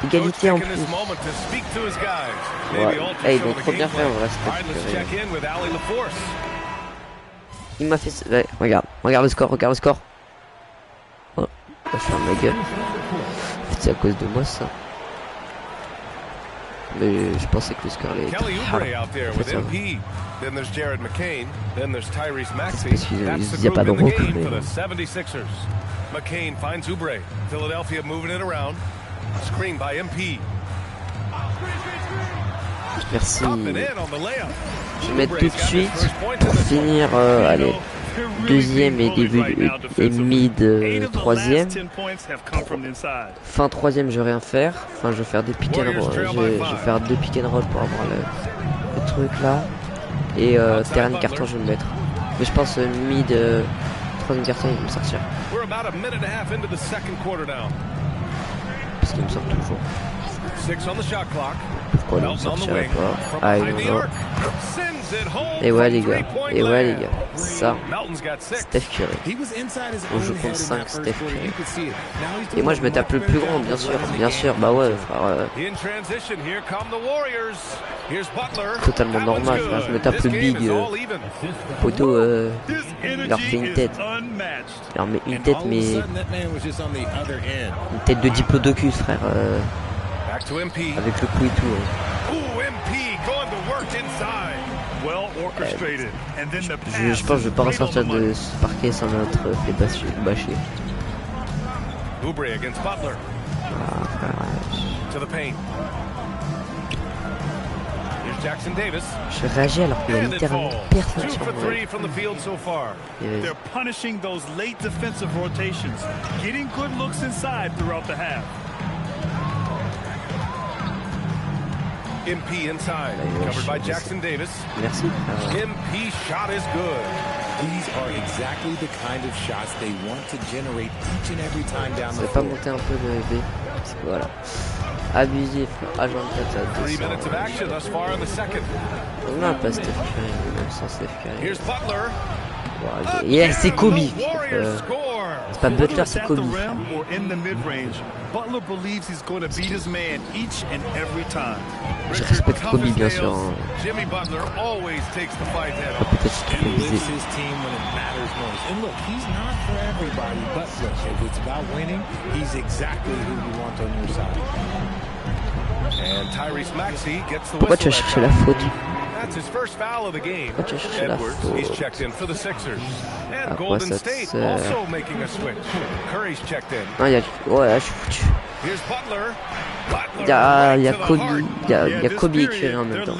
Égalité en plus. Ouais. Hey, ils vont trop bien faire, on reste. Il m'a fait... Ouais, regarde le score, Oh, je vais faire ma gueule. En fait, c'est à cause de moi, ça. Mais je pensais que le score allait être... Il n'y a pas de rock, mais... McCain finds Oubre. Philadelphia moving it around. Screen by MP. Merci. Je vais mettre tout de suite pour finir, allez, deuxième et début et mid troisième. Fin troisième, je vais rien faire. Enfin, je vais faire des pick and roll. Je vais faire 2 pick and roll pour avoir le truc là. Et dernier carton, je vais le mettre. Mais je pense mid troisième carton, il va me sortir. Parce qu'il me sort toujours. Pourquoi il me sortirait pas? Ah, non. Et ouais les gars, ça, Steph Curry. On joue contre 5 Steph Curry. Et moi je me tape le plus grand, bien sûr, bah ouais frère. Totalement normal, frère. Je me tape le big. Poteau, il leur fait une tête. Il leur met une tête, mais une tête de Diplodocus, frère. Avec le coup et tout. Je pense que je vais pas ressortir de ce parquet sans être fait bâcher. Je réagis alors qu'il y a littéralement personne sur moi. They're punishing those late defensive rotations, getting good looks inside throughout the half. MP inside, covered by Jackson Davis. Merci. MP shot is good. These are exactly the kind of shots they want to generate each and every time down the floor. Pas monter un peu de EV. Voilà. Abusif. A24 à 200. On a pas Steph Curry, même sans Steph Curry. Here's Butler. Yeah, c'est Kobe. C'est pas Butler, c'est Kobe. Je respecte Kobe, bien sûr. Peut-être je suis visé. Pourquoi tu vas chercher la faute? That's his first foul of the game. Edwards, he's checked in for the Sixers. And Golden State also making a switch. Curry's checked in. Non, ouais, je suis foutu. Here's Butler. Il y a Kobe, il y a Kobe et Curry en même temps.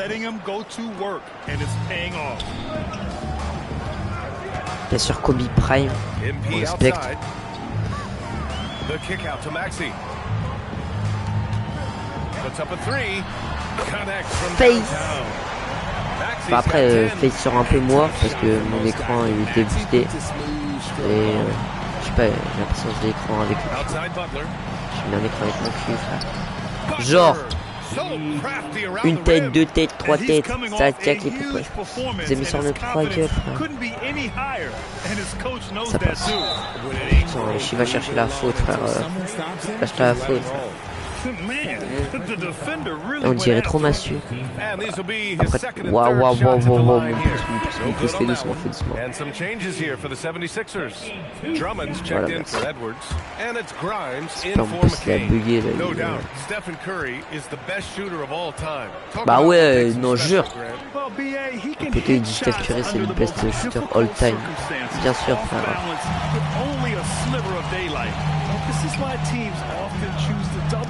Bien sûr, Kobe Prime, on respecte. The kick out to Maxey. Puts up a three. Connects from downtown. Enfin, après, Face sur un peu moi parce que mon écran il était boosté et je sais pas, j'ai l'impression que j'ai l'écran avec le cul. J'ai mis un écran avec mon cul, frère. Genre une tête, deux têtes, trois têtes, ça check les plus proches. J'ai mis sur le 3 gueules, frère. Ça passe. Putain, je vais chercher la faute, frère. Lâche la faute, frère. On dirait trop massue. Après, waouh, mon pouce, fais doucement. Voilà, super, mon pouce il a bugué là. Bah ouais, non, jure. Peut-être il dit Steph Curry c'est le best shooter all time. Bien sûr, frère.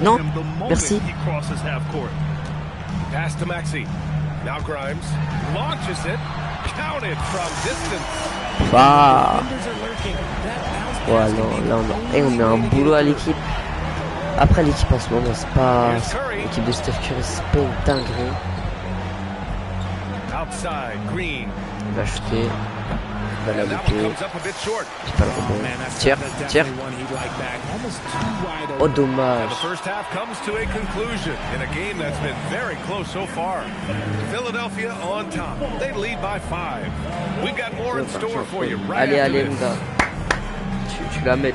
Non, merci. Pass to Maxey. Now Grimes launches it. Counted from distance. Ah. Ouais, non, là on met un boulot à l'équipe. Après l'équipe en ce moment, c'est pas l'équipe de Steph Curry, c'est pas une dinguerie. Outside, Green. Il va shooter. Il va la louper. J'ai pas le rebond. Tire. Oh, dommage. The first half comes to a conclusion in a game that's been very close so far. Philadelphia on top. They lead by 5. We've got more in store for you right after allez, this. mon gars. Tu la mets.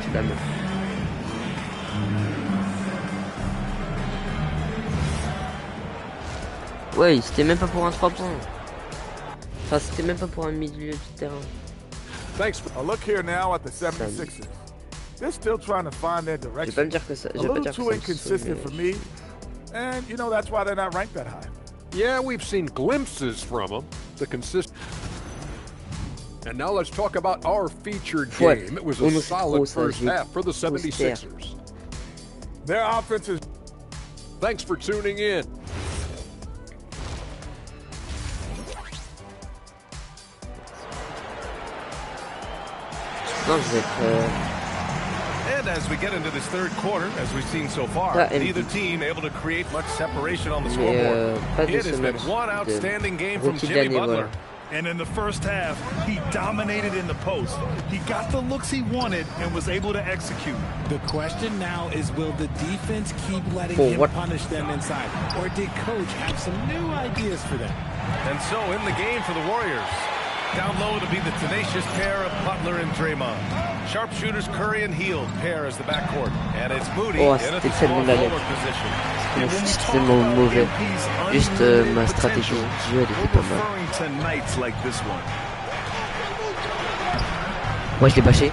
Ouais, c'était même pas pour un 3 points. Enfin, c'était même pas pour un milieu de terrain. Thanks. A look here now at the 76ers. They're still trying to find their direction. Je vais pas me dire que ça. A little too inconsistent for me, and you know that's why they're not ranked that high. Yeah, we've seen glimpses from them. The consistent. And now let's talk about our featured game. It was a solid first half for the 76ers. Their offense is. Thanks for tuning in. And as we get into this third quarter, as we've seen so far, neither team able to create much separation on the scoreboard. It has been one outstanding game from Jimmy Butler. And in the first half, he dominated in the post. He got the looks he wanted and was able to execute. The question now is, will the defense keep letting him punish them inside? Or did Coach have some new ideas for them? And so in the game for the Warriors. Down low to be the tenacious pair of Butler and Draymond. Sharpshooters Curry and Hield pair as the backcourt. And it's Moody in a small forward position. C'est tellement mauvais. Juste ma stratégie de jeu, elle était pas mal. Moi je l'ai bâché.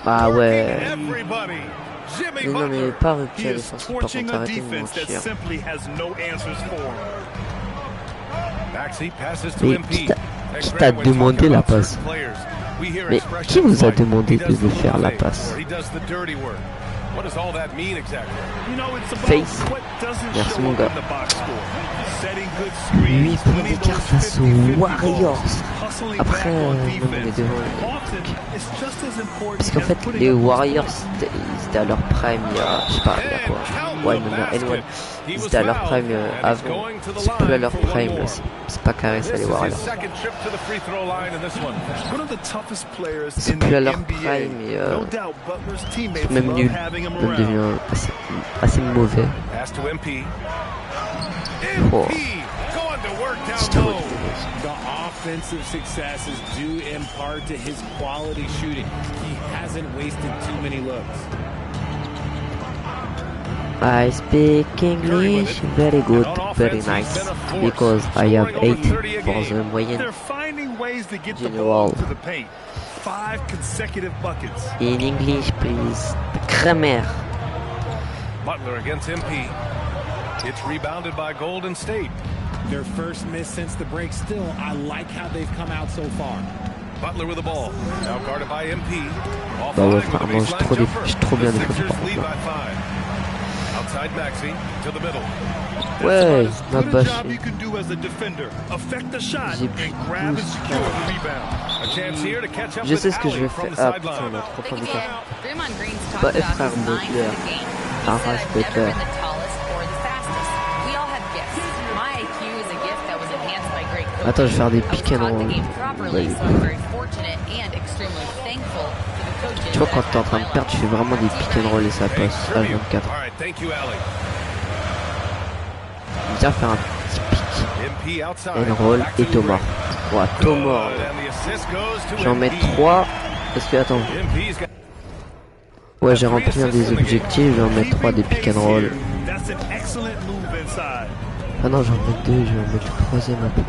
Ah ouais. Mais non mais pas rupture défensive, par contre arrêtez de mentir. Mais qui t'a demandé la passe? Mais qui vous a demandé de me faire la passe? Face. Merci mon gars. 8 points d'écart face aux Warriors. Après, on est devant. Parce qu'en fait, les Warriors, ils étaient à leur prime il y a... Je sais pas, il y a quoi? Ouais, non, N1. Ils étaient à leur prime avant. C'est plus à leur prime, là. C'est pas carré, ça, les Warriors. C'est plus à leur prime et c'est même nul. Même devient assez mauvais. Oh. C'est trop The offensive successes due in part to his quality shooting. He hasn't wasted too many looks. I speak English very good, very nice, because I have 8 for the moyenne. They're finding ways to get the General. ball to the paint. 5 consecutive buckets. In English, please. Kramer. Butler against MP. It's rebounded by Golden State. Their first miss since the break. Still, I like how they've come out so far. Butler with the ball. Now guarded by MP. Bah ouais, apparemment, j'ai trop bien défendu par Lead contre. by 5. Outside Maxey to the middle. Ouais, ma Good bâche. job you can do as a defender. Affect the shot J'ai and grab and secure the rebound. A chance here to catch up Je with sais ce que je Allen vais from faire. the Ah sideline. putain, on a 3 points d'écart. Draymond Green's Bah, talked about frère his mind for Butler. the game. He Arrête said, I've never Butler. been the tallest or the fastest. We all have gifts. My IQ is a gift that was enhanced by great coaching. Attends, je vais faire des I was pick and taught the roll. game properly, so I'm very fortunate and extremely thankful to the coaches. Tu vois, quand that t'es en train de have perdre, tu fais vraiment des pick and roll et ça passe à 24. All right, thank you, Allie. Viens faire un petit pick MP outside. and roll Back et to Thomas. Oubre. Ouais, Thomas. And the assist goes to J'en mets MP. 3. Parce que, attends. MP's got Ouais, j'ai rempli un des objectifs, je vais en mettre 3 des pick and roll. That's an excellent move inside. Ah non, j'en mets 2, je vais en mettre le 3ème après.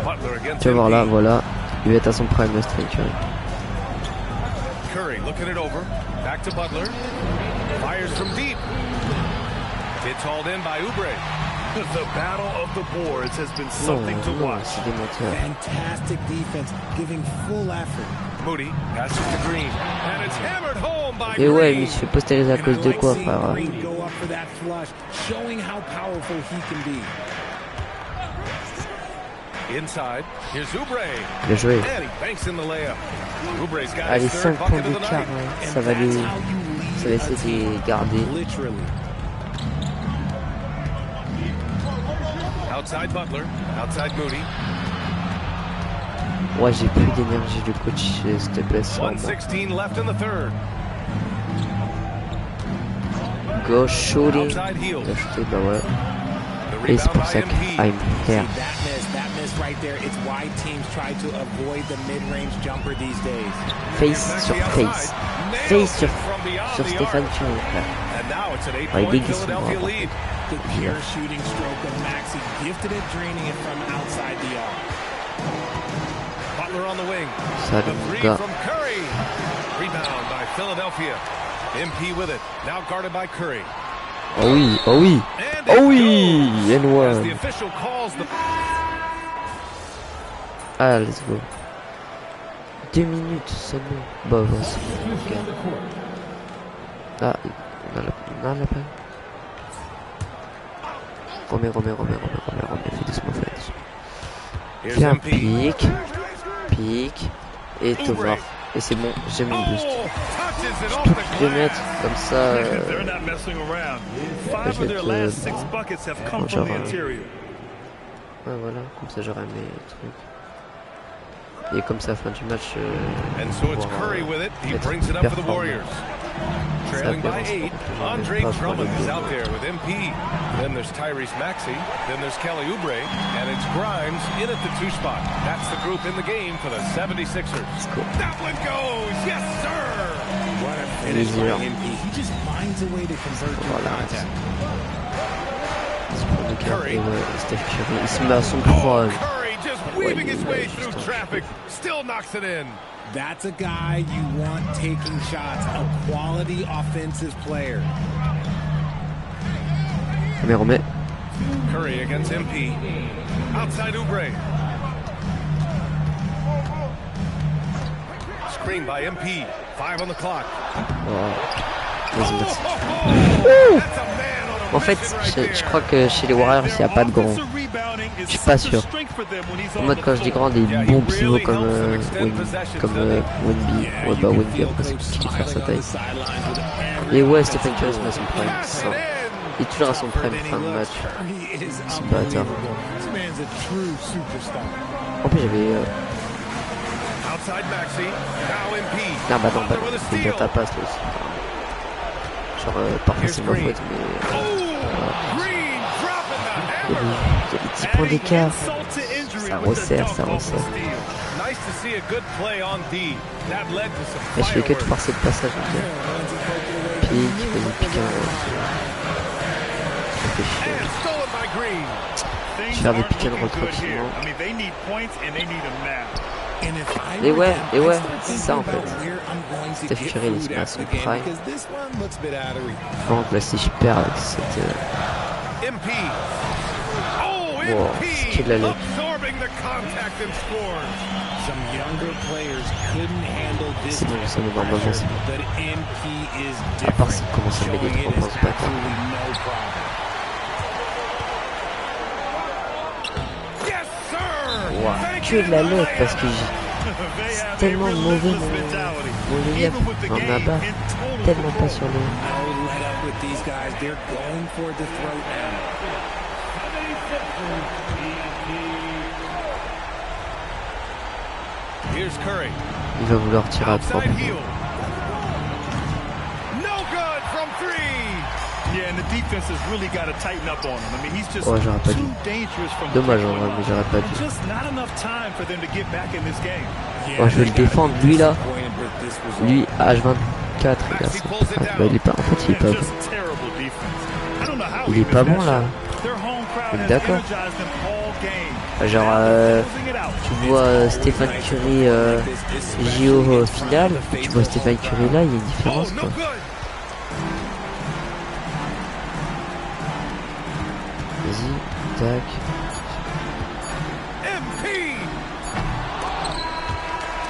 Butler against Tu vas voir là, MP. voilà. Il va être à son prime, le streak. Ouais. Curry looking it over. Back to Butler. Fires from deep. It's hauled in by Oubre. The battle of the boards has been Non, something to non, watch. c'est des menteurs. Fantastic defense, giving full effort. Moody passes to Green. And it's hammered home by Et ouais, Green. il se fait postériser à cause de quoi, frère? Green go up for that flush, showing how powerful he can be. Inside. Here's Oubre. Bien joué. And he banks in the layup. Oubre's got Allez, his 5 third points bucket of the d'écart, night. hein. Ça va les... Ça va essayer de les garder. Literally. Outside Butler. Outside Moody. Ouais, j'ai plus d'énergie de coach, s'il te plaît, sors. 1:16 left in the third. Go shooting. Outside Hield. Go shooting, bah ouais. The Et c'est rebound pour by ça que MP. I'm here. That miss right there, it's why teams try to avoid the mid-range jumper these days. Face sur face. Face sur Stéphane Curry, frère. And now it's an Ouais, 8-point déguisement, Philadelphia par lead. The pure shooting stroke of Maxey, gifted at draining it from outside the arc. Butler on the wing. Salut, The mon three gars. from Curry. Rebound by Philadelphia. MP with it. Now guarded by Curry. Oh oui, oh oui. And Oh it oui, goes and one. as the official calls the... Ah, let's go. 2 minutes seulement. Bah, vas-y. Okay. Ah, on a la peine. Remets, fais doucement, fais doucement. Here's Fais un MP. pic, et Thomas. Et c'est bon, j'ai mon boost. Oh, touches it J'ai off tout the pu mettre, glass. comme ça... They're not messing around. je 5 of vais their te- last 6 buckets have come from the interior. Ouais, voilà, comme ça j'aurai mes trucs. Et comme ça, fin du match... And so it's Curry with it. He brings it up for the Warriors. Trailing by 8. Andre Drummond is out there with MP. Then there's Tyrese Maxey. Then there's Kelly Oubre. And it's Grimes in at the 2 spot. That's the group in the game for the 76ers. That one goes! Yes, sir! What a finish by Easier. MP. He just finds a way to convert through contact. C'est pour nous garder Steph Curry. Il se met à son prime. Curry just weaving his way through traffic. Still knocks it in. That's a guy you want taking shots, a quality offensive player. Remets. Curry against MP. Outside Oubre. Screen by MP. 5 on the clock. Vas-y, merci. En fait, je crois que chez les Warriors, il n'y a pas de grands. Je suis pas sûr. En mode, quand je dis grand, des bons pivots comme Wemby. Ouais, bah Wemby, après, c'est petit qui faire sa taille. Et ouais, Stephen Curry se met à son prime. Ça. Il est toujours à son prime fin de match. C'est pas tard. En plus, j'avais... Ah bah non, bah non. C'est bien ta passe, là aussi. Genre, parfois c'est ma faute, mais... Il y a des petits points d'écart. Ça resserre, ça resserre. Mais je fais que de forcer le passage. Pique, vas-y, pique un roll. Ça fait chier. Je vais faire des pick and roll tranquillement. Et ouais, c'est ça en fait. Steph Curry il se met à son prime. Donc là si je perds avec cette... Wow, c'est qu'il a l'air. C'est bon, ça me va normalement, c'est bon. À part s'il commence à mettre des 3 points, c'est pas grave. Wow, que de la lotte parce que c'est tellement mauvais mon lien dans ma barre, tellement pas sur le... Il va vouloir tirer à 3 points. Oh, j'aurais pas dû. Dommage en vrai, mais j'aurais pas dû. Oh, je vais le défendre, lui là. Lui, H24, il a son... bah, il est pas... En fait, il est pas bon. Il est pas bon là. D'accord. Genre, tu vois Stephen Curry JO final, et tu vois Stephen Curry là, il y a une différence quoi. Vas-y, tac.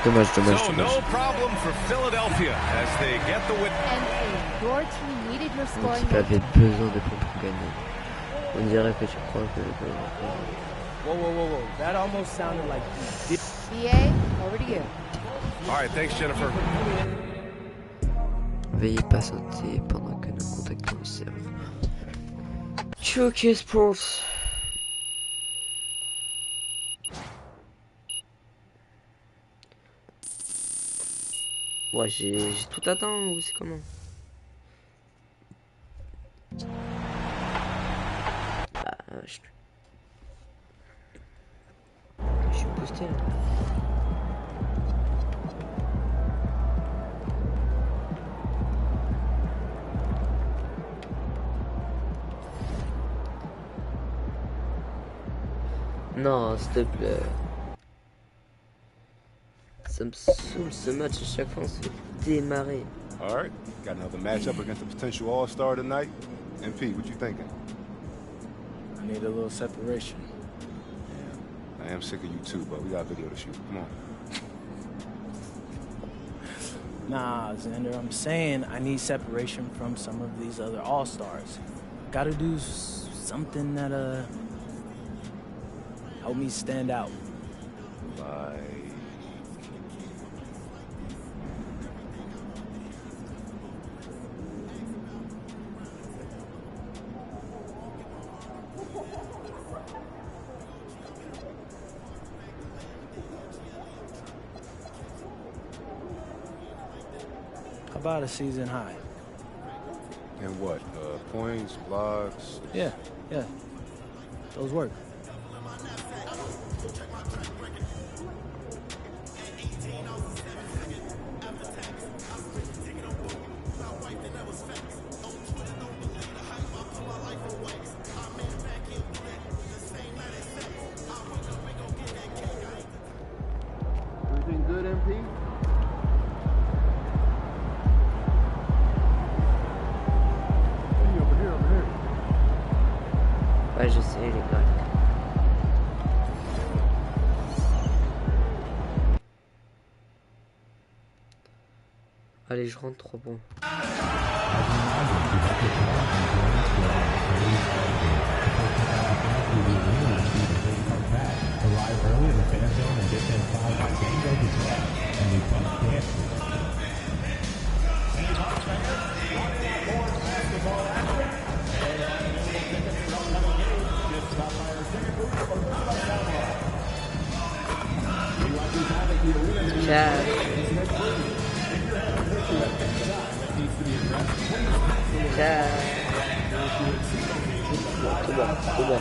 Dommage. L'équipe avait besoin de points pour gagner. On dirait que tu crois que... Whoa. That almost sounded like you did. BA, over to you. All right, thanks, Jennifer. Veuillez patienter pendant que nous contactons le serveur. 2K Sports. Ouais, j'ai tout atteint ou c'est comment? Bah, je suis posté là. Non, s'il te plaît. Ça me saoule ce match à chaque fois on se fait démarrer. Alright, got another matchup against a potential all-star tonight. MP, what you thinking? I need a little separation. I am sick of you too, but we got a video to shoot. Come on. Nah, Xander, I'm saying I need separation from some of these other all-stars. Gotta do something that, help me stand out. Like... About a season high. And what? Points, blocks? Yeah. Those work. Everything good, MP? Ouais, je sais, les gars. Allez, je rentre 3 points. Tout bon.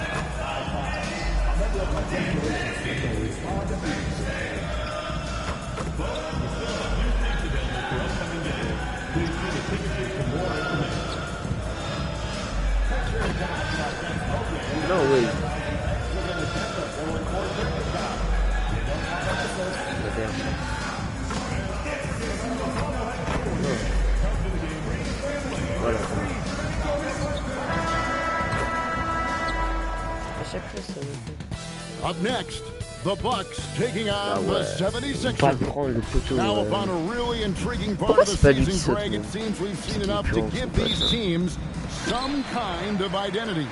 No way. Voilà. À chaque fois, ça me... Up next, the Bucks taking on the 76ers. Now upon a really intriguing part of the season, Greg, it seems we've seen enough to give these teams some kind of identity.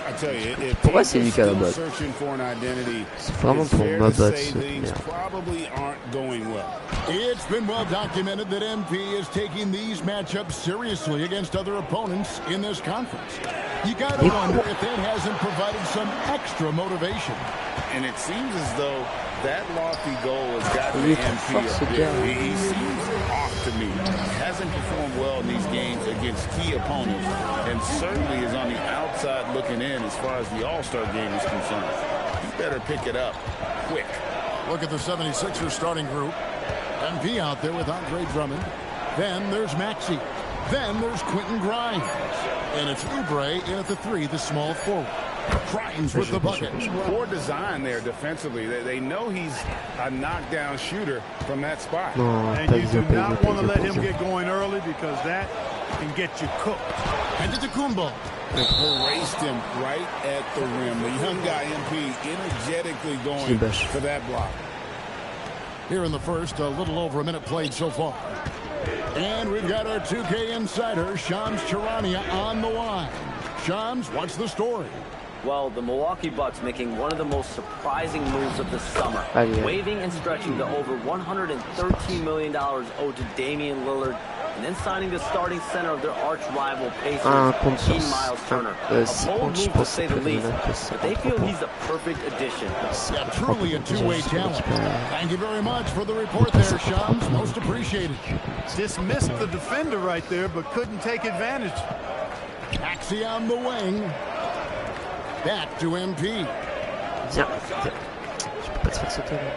I tell you, if they're still searching for an identity, it's fair to say things probably aren't going well. It's been well documented that MP is taking these matchups seriously against other opponents in this conference. You gotta wonder if that hasn't provided some extra motivation. And it seems as though that lofty goal has gotten the MP up there. He seems off to me. He hasn't performed well in these games against key opponents, and certainly is on the outside looking in as far as the All-Star game is concerned. He better pick it up quick. Look at the 76ers starting group. MP out there with Andre Drummond. Then there's Maxey. Then there's Quentin Grimes. And it's Oubre in at the 3, the small forward. Grimes with the bucket. Poor design there defensively. They know he's a knockdown shooter from that spot. And you do not want to let him get going early because that can get you cooked. And to Kumbo. Erased him right at the rim. The young guy MP energetically going for that block. Here in the first, a little over a minute played so far. And we've got our 2K insider, Shams Charania, on the line. Shams, what's the story? Well, the Milwaukee Bucks making one of the most surprising moves of the summer, waiving and stretching the over $113 million owed to Damian Lillard, and then signing the starting center of their arch-rival Pacers, King Miles Turner. A bold move to say the least, but they feel he's the perfect addition. Yeah, truly a two-way talent. Thank you very much for the report there, Shams. Most appreciated. Dismissed the defender right there, but couldn't take advantage. Maxey on the wing. Back to MP. Tiens, je peux pas te faire sauter là.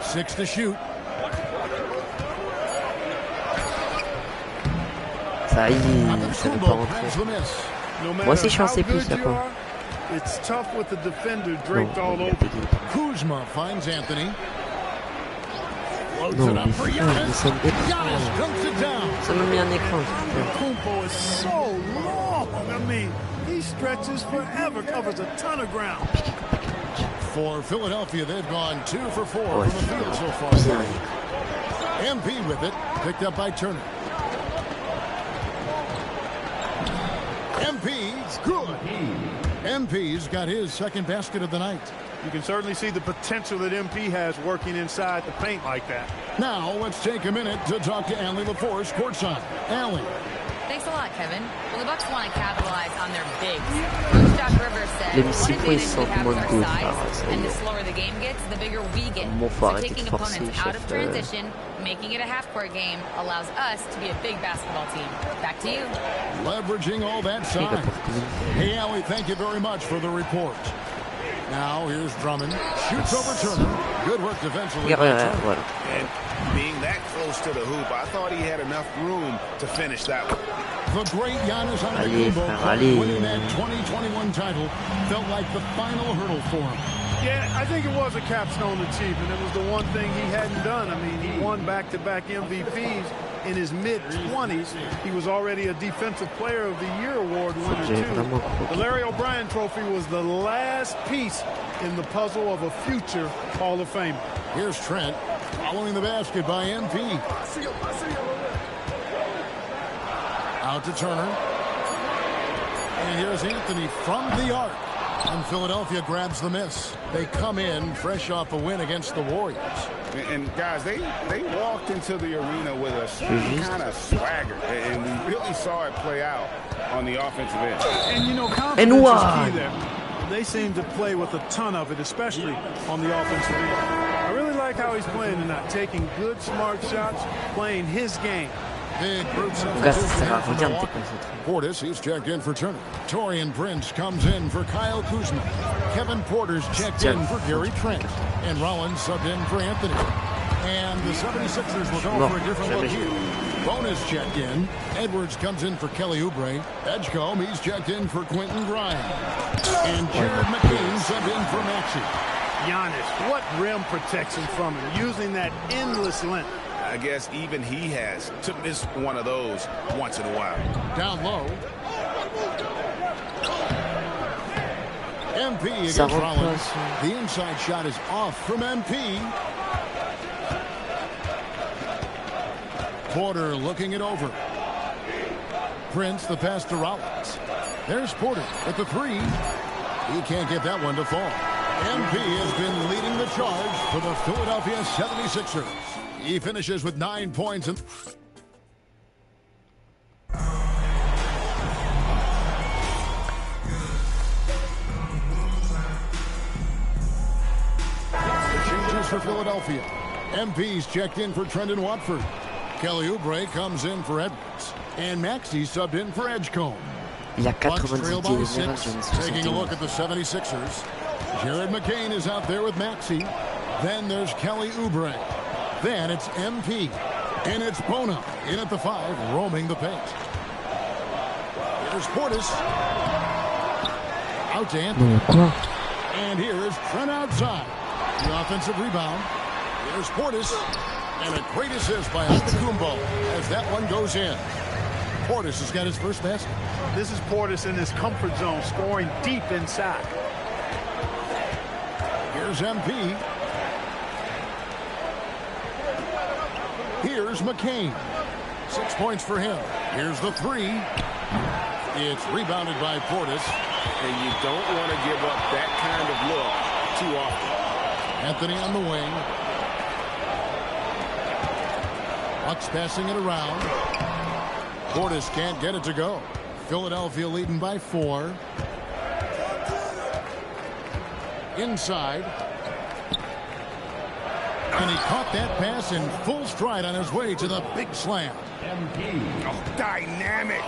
6 to shoot. Ça y est, ça veut pas rentrer. Moi aussi je suis en C+, d'accord. It's tough with the defender draped all over. Kuzma finds Anthony. Non, mais ça me déprend. Ça m'a mis un écran. Kumpo is so long. I mean, he stretches forever, covers a ton of ground. For Philadelphia, they've gone 2 for 4 from the field so far. MP with it, picked up by Turner. MP's good. MP's got his second basket of the night. You can certainly see the potential that MP has working inside the paint like that. Now, let's take a minute to talk to Allie LaForce courtside. Allie. Thanks a lot, Kevin. Well, the Bucks want to capitalize on their bigs. Coach Doc Rivers said, one advantage we have is our size, and the slower the game gets, the bigger we get. So taking opponents out of transition, making it a half-court game, allows us to be a big basketball team. Back to you. Leveraging all that size. Hey, Allie, thank you very much for the report. Now, here's Drummond. Shoots over Turner. Good work defensively. And being that close to the hoop, I thought he had enough room to finish that one. The great Giannis Antetokounmpo winning that 2021 title felt like the final hurdle for him. Yeah, I think it was a capstone achievement. It was the one thing he hadn't done. I mean, he won back-to-back MVPs in his mid-20s. He was already a Defensive Player of the Year award winner, too. The Larry O'Brien Trophy was the last piece in the puzzle of a future Hall of Famer. Here's Trent following the basket by MP. Out to Turner. And here's Anthony from the arc. And Philadelphia grabs the miss. They come in fresh off a win against the Warriors. And guys, they walked into the arena with a kind of swagger, and we really saw it play out on the offensive end. And you know, confidence is key there. They seem to play with a ton of it, especially on the offensive end. I really like how he's playing tonight, taking good, smart shots, playing his game. Big groups of Portis, he's checked in for Turner. Torian Prince comes in for Kyle Kuzma. Kevin Porter's checked in for Gary Trent. And Rollins subbed in for Anthony. And the 76ers will go for a different look here. Bonus checked in. Edwards comes in for Kelly Oubre. Edgecombe, he's checked in for Quentin Grimes. And Jared McCain subbed in for Maxey. Giannis, what rim protection from him, using that endless length. I guess even he has to miss one of those once in a while. Down low. MP against Rollins. The inside shot is off from MP. Porter looking it over. Prince the pass to Rollins. There's Porter at the three. He can't get that one to fall. MP has been leading the charge for the Philadelphia 76ers. He finishes with 9 points. And the changes for Philadelphia. MP's checked in for Trendon Watford. Kelly Oubre comes in for Edwards. And Maxey subbed in for Edgecombe. Bucks trail by 6. Taking a look at the 76ers. Jared McCain is out there with Maxey. Then there's Kelly Oubre. Then it's MP. And it's Bono in at the 5, roaming the paint. Here's Portis. Out to Anthony. And here is Trent outside. The offensive rebound. Here's Portis. And a great assist by Antetokounmpo as that one goes in. Portis has got his first basket. This is Portis in his comfort zone, scoring deep inside. Here's MP. Here's McCain. 6 points for him. Here's the three. It's rebounded by Portis. And you don't want to give up that kind of look too often. Anthony on the wing. Bucks passing it around. Portis can't get it to go. Philadelphia leading by 4. Inside. And he caught that pass in full stride on his way to the big slam. Oh, dynamic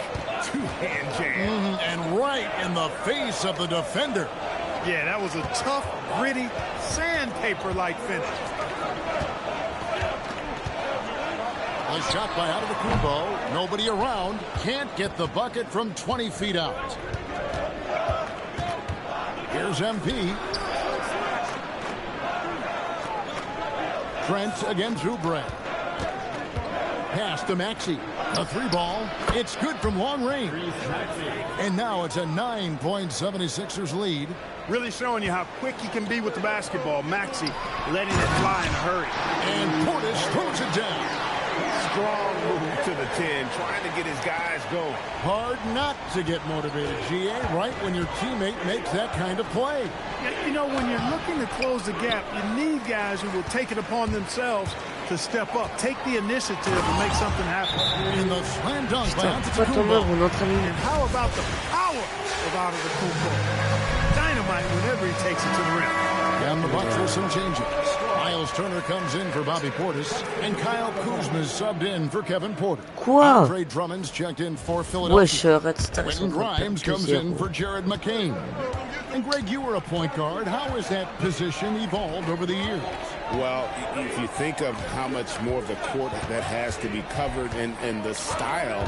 two-hand jam. And right in the face of the defender. Yeah, that was a tough, gritty, sandpaper-like finish. A shot by Antetokounmpo. Nobody around. Can't get the bucket from 20 feet out. Here's MP. Trent against Oubre. Pass to Maxey. A 3-ball. It's good from long range. And now it's a 9-point 76ers lead. Really showing you how quick he can be with the basketball. Maxey letting it fly in a hurry. And Portis throws it down. Strong move to the 10, trying to get his guys going. Hard not to get motivated, GA, right when your teammate makes that kind of play. You know, when you're looking to close the gap, you need guys who will take it upon themselves to step up, take the initiative and make something happen. In the slam dunk by Antetokounmpo. And how about the power of Antetokounmpo? Dynamite whenever he takes it to the rim. Down the Bucks with some changes. Miles Turner comes in for Bobby Portis, and Kyle Kuzma is subbed in for Kevin Porter. Andre Drummond's checked in for Philadelphia. Quentin Grimes comes in for Jared McCain. And Greg, you were a point guard. How has that position evolved over the years? Well, if you think of how much more of the court that has to be covered and the style,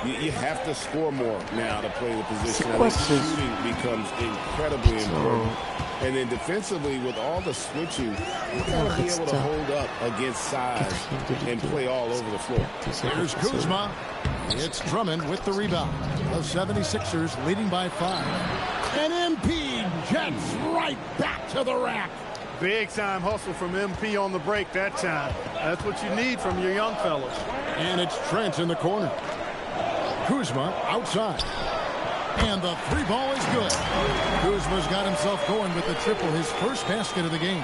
you have to score more now to play the position. I think shooting becomes incredibly important. And then defensively, with all the switching, you got to be able to hold up against size and play all over the floor. Here's Kuzma. It's Drummond with the rebound. The 76ers leading by 5. And MP jets right back to the rack. Big time hustle from MP on the break that time. That's what you need from your young fellas. And it's Trent in the corner. Kuzma outside. And the 3-ball is good. Kuzma's got himself going with the triple, his first basket of the game.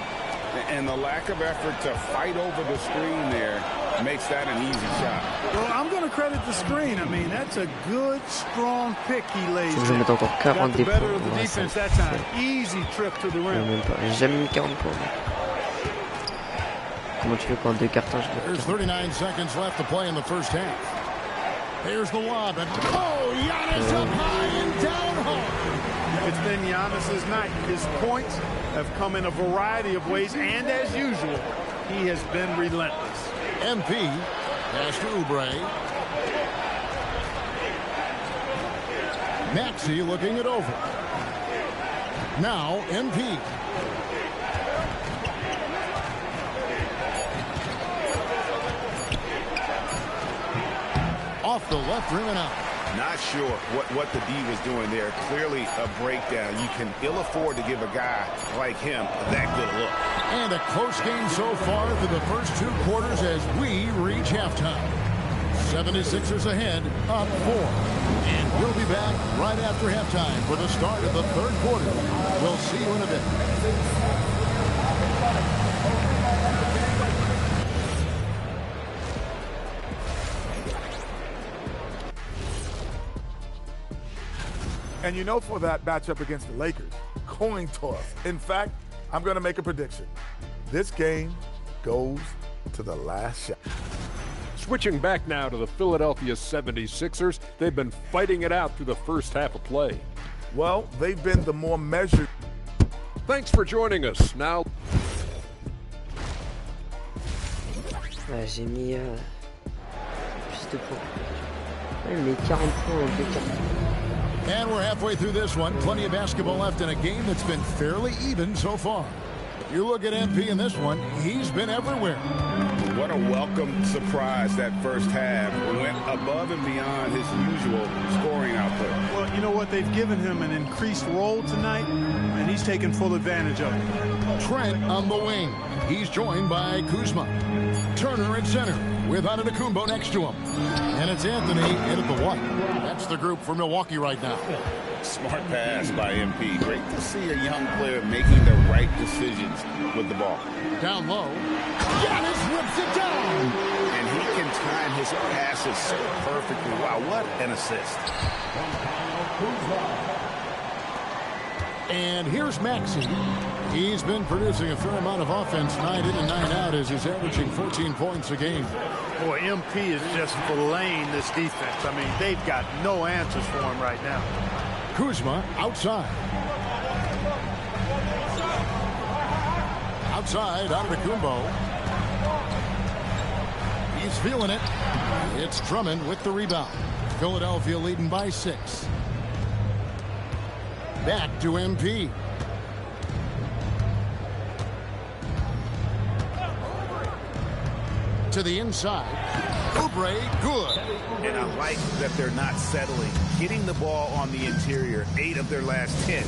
And the lack of effort to fight over the screen there makes that an easy shot. Well, I'm going to credit the screen. I mean, that's a good, strong pick he lays there. Got the better of the defense that time. Easy trip to the rim. J'ai jamais mis 40 points. Comment tu fais pour un 2 cartons? There's 39 seconds left to play in the first half. Here's the lob. And Giannis up high and down hard. It's been Giannis's night. His points have come in a variety of ways, and as usual, he has been relentless. MP pass to Oubre. Maxey looking it over. Now MP. Off the left rim and out. Not sure what the D was doing there. Clearly a breakdown. You can ill afford to give a guy like him that good a look. And a close game so far through the first 2 quarters as we reach halftime. 76ers ahead, up 4. And we'll be back right after halftime for the start of the 3rd quarter. We'll see you in a bit. And you know, for that matchup against the Lakers, coin toss. In fact, I'm going to make a prediction. This game goes to the last shot. Switching back now to the Philadelphia 76ers. They've been fighting it out through the first half of play. Well, they've been the more measured. Thanks for joining us. Now. J'ai mis plus de points. J'ai mis 40 points en 2 quarts. And we're halfway through this one. Plenty of basketball left in a game that's been fairly even so far. You look at MP in this one, he's been everywhere. What a welcome surprise that first half. Went above and beyond his usual scoring output. Well, you know what? They've given him an increased role tonight, and he's taken full advantage of it. Trent on the wing. He's joined by Kuzma. Turner at center with Antetokounmpo next to him. And it's Anthony in at the 1. That's the group for Milwaukee right now. Smart pass by MP. Great to see a young player making the right decisions with the ball. Down low. Giannis rips it down. And he can time his passes so perfectly. Wow, what an assist. And here's Maxey. He's been producing a fair amount of offense 9 in and 9 out as he's averaging 14 points a game. Boy, MP is just filleting this defense. I mean, they've got no answers for him right now. Kuzma outside. Outside, Antetokounmpo. He's feeling it. It's Drummond with the rebound. Philadelphia leading by 6. Back to MP. To the inside. Oubre, good. And I like that they're not settling. Getting the ball on the interior. 8 of their last 10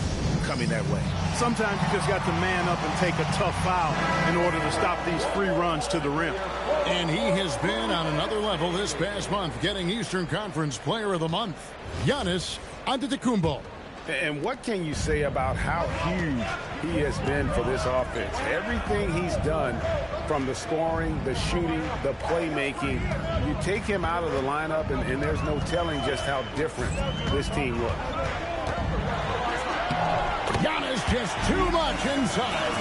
coming that way. Sometimes you just got to man up and take a tough foul in order to stop these free runs to the rim. And he has been on another level this past month, getting Eastern Conference Player of the Month. Giannis Antetokounmpo. And what can you say about how huge he has been for this offense? Everything he's done, from the scoring, the shooting, the playmaking, you take him out of the lineup, and there's no telling just how different this team looks. Giannis just too much inside.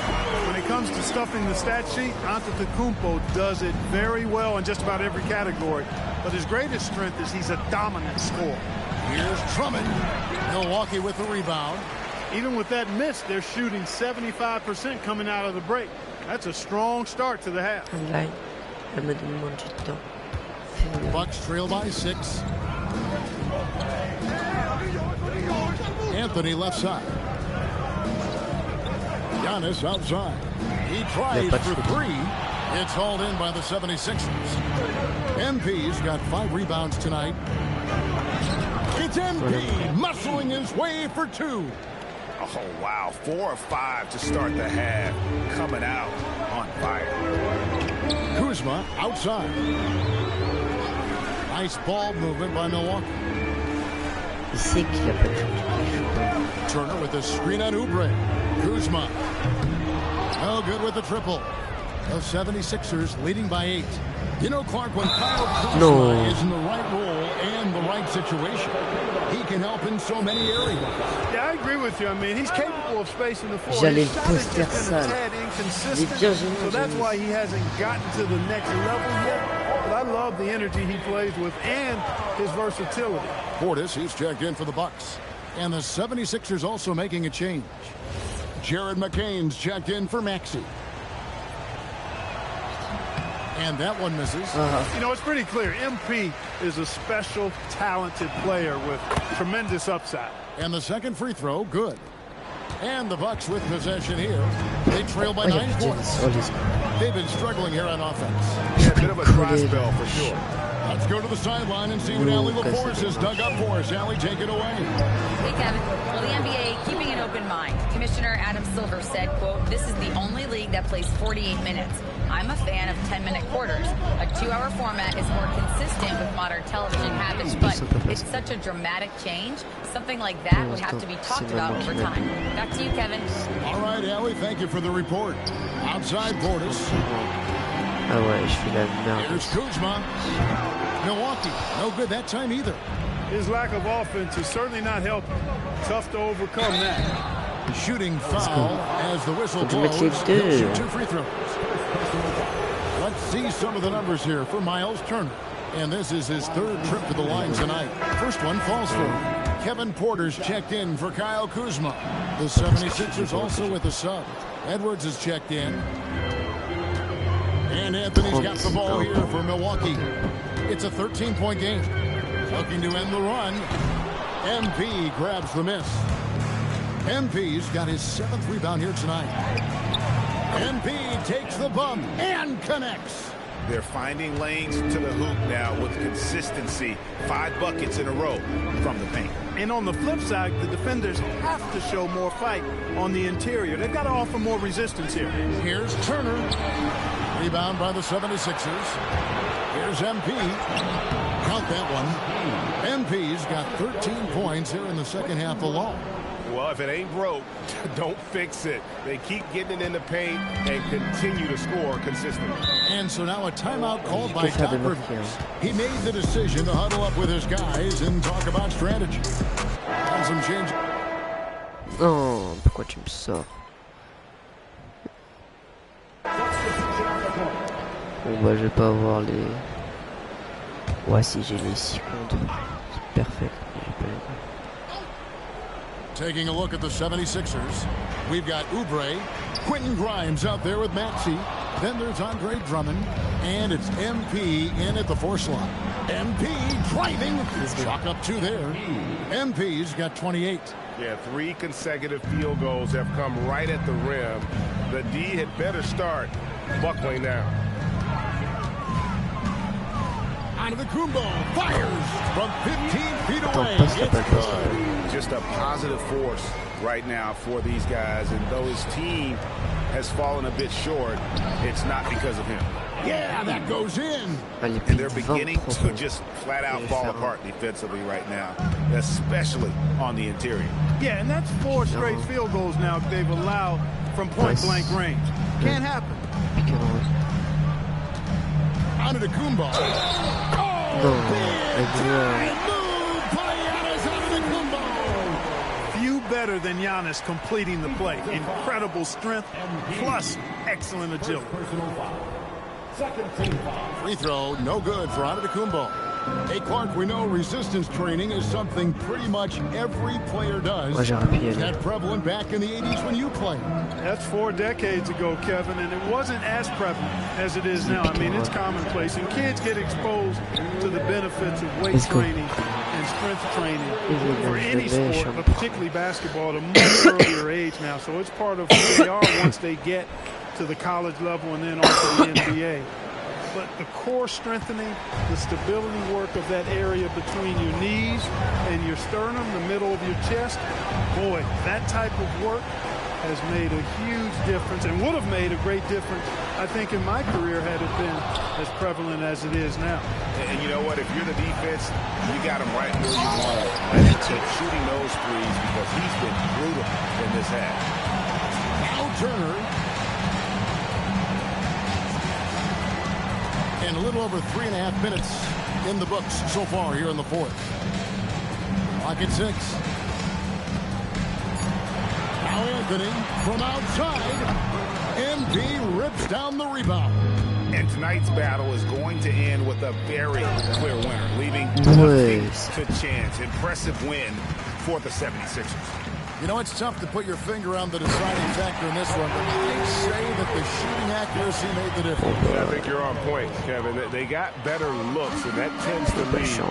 When it comes to stuffing the stat sheet, Antetokounmpo does it very well in just about every category. But his greatest strength is he's a dominant scorer. Here's Drummond. Milwaukee with the rebound. Even with that miss, they're shooting 75% coming out of the break. That's a strong start to the half. Bucks trail by 6. Anthony left side. Giannis outside. He tries for 3. It's hauled in by the 76ers. MP's got 5 rebounds tonight. It's MP muscling his way for 2. Oh, wow. 4 of 5 to start the half. Coming out on fire. Kuzma outside. Nice ball movement by Milwaukee. Turner with a screen on Oubre. Kuzma. No good with the triple. The 76ers leading by 8. You know, Clark, when Kyle Kuzma is in the right role and the right situation, he can help in so many areas. Yeah, I agree with you. I mean, he's capable of spacing the floor. J'allais His le shot is poster just been a sale. tad inconsistent, so that's why he hasn't gotten to the next level yet. But I love the energy he plays with and his versatility. Portis, he's checked in for the Bucks. And the 76ers also making a change. Jared McCain's checked in for Maxey. And that one misses. You know, it's pretty clear. MP is a special, talented player with tremendous upside. And the second free throw, good. And the Bucks with possession here. They trail by 9 points. They've been struggling here on offense. Yeah, a bit of a dry spell for sure. Let's go to the sideline and see what Allie LaForce has dug up for us. Allie, take it away. Hey, Kevin. Well, the NBA keeping an open mind. Commissioner Adam Silver said, quote, "This is the only league that plays 48 minutes. I'm a fan of 10-minute quarters. A 2-hour format is more consistent with modern television habits, but it's such a dramatic change. Something like that would have to be talked about over time." Back to you, Kevin. All right, Allie, thank you for the report. Outside Portis. Ah ouais, je fais la merde. Here's Kuzma. Milwaukee, no good that time either. His lack of offense is certainly not helping. Tough to overcome that. Shooting foul as the whistle blows. He'll shoot 2 free throws. Let's see some of the numbers here for Miles Turner. And this is his 3rd trip to the line tonight. First one falls for him. Kevin Porter's checked in for Kyle Kuzma. The 76ers also with a sub. Edwards is checked in. And Anthony's got the ball here for Milwaukee. It's a 13-point game. Looking to end the run. MP grabs the miss. MP's got his 7th rebound here tonight. MP takes the bump and connects. They're finding lanes to the hoop now with consistency. 5 buckets in a row from the paint. And on the flip side, the defenders have to show more fight on the interior. They've got to offer more resistance here. Here's Turner. Rebound by the 76ers. Here's MP. Count that one. MP's got 13 points here in the second half alone. Well, if it ain't broke, don't fix it. They keep getting it in the paint and continue to score consistently. And so now a timeout called by Doc Rivers. He made the decision to huddle up with his guys and talk about strategy. And some change. Oh, pourquoi tu me sors? Bon bah je vais pas avoir les... Ouais si j'ai les 6 comptes. C'est parfait. Taking a look at the 76ers, we've got Oubre, Quentin Grimes out there with Maxey. Then there's Andre Drummond, and it's MP in at the 4 slot. MP driving, chalk up 2 there. MP's got 28. Yeah, 3 consecutive field goals have come right at the rim. The D had better start buckling now. Antetokounmpo fires from 15 feet away. It's good. Just a positive force right now for these guys. And though his team has fallen a bit short, it's not because of him. Yeah, that goes in. And they're beginning to just flat out fall apart defensively right now, especially on the interior. Yeah, and that's 4 straight field goals now they've allowed from point-blank range. Can't happen. Antetokounmpo. Few better than Giannis completing the play. Incredible strength, plus excellent agility. Free throw, no good for Antetokounmpo. Hey, Clark, we know resistance training is something pretty much every player does. Was that prevalent back in the 80s when you played? That's 4 decades ago, Kevin, and it wasn't as prevalent as it is now. I mean, it's commonplace, and kids get exposed to the benefits of weight training and strength training for any sport, but particularly basketball, at a much earlier age now. So it's part of who they are once they get to the college level and then on to the NBA. But the core strengthening, the stability work of that area between your knees and your sternum, the middle of your chest, boy, that type of work has made a huge difference and would have made a great difference, I think, in my career had it been as prevalent as it is now. And you know what? If you're the defense, you got him right where you want him. And keep shooting those threes because he's been brutal in this half. Now Turner. And a little over 3.5 minutes in the books so far here in the 4th. Clock at 6. Now Anthony from outside. MP rips down the rebound. And tonight's battle is going to end with a very clear winner, leaving nothing to chance. Impressive win for the 76ers. You know, it's tough to put your finger on the deciding factor in this one, but I'd say that the shooting accuracy made the difference. I think you're on point, Kevin. They got better looks, and that tends to lead to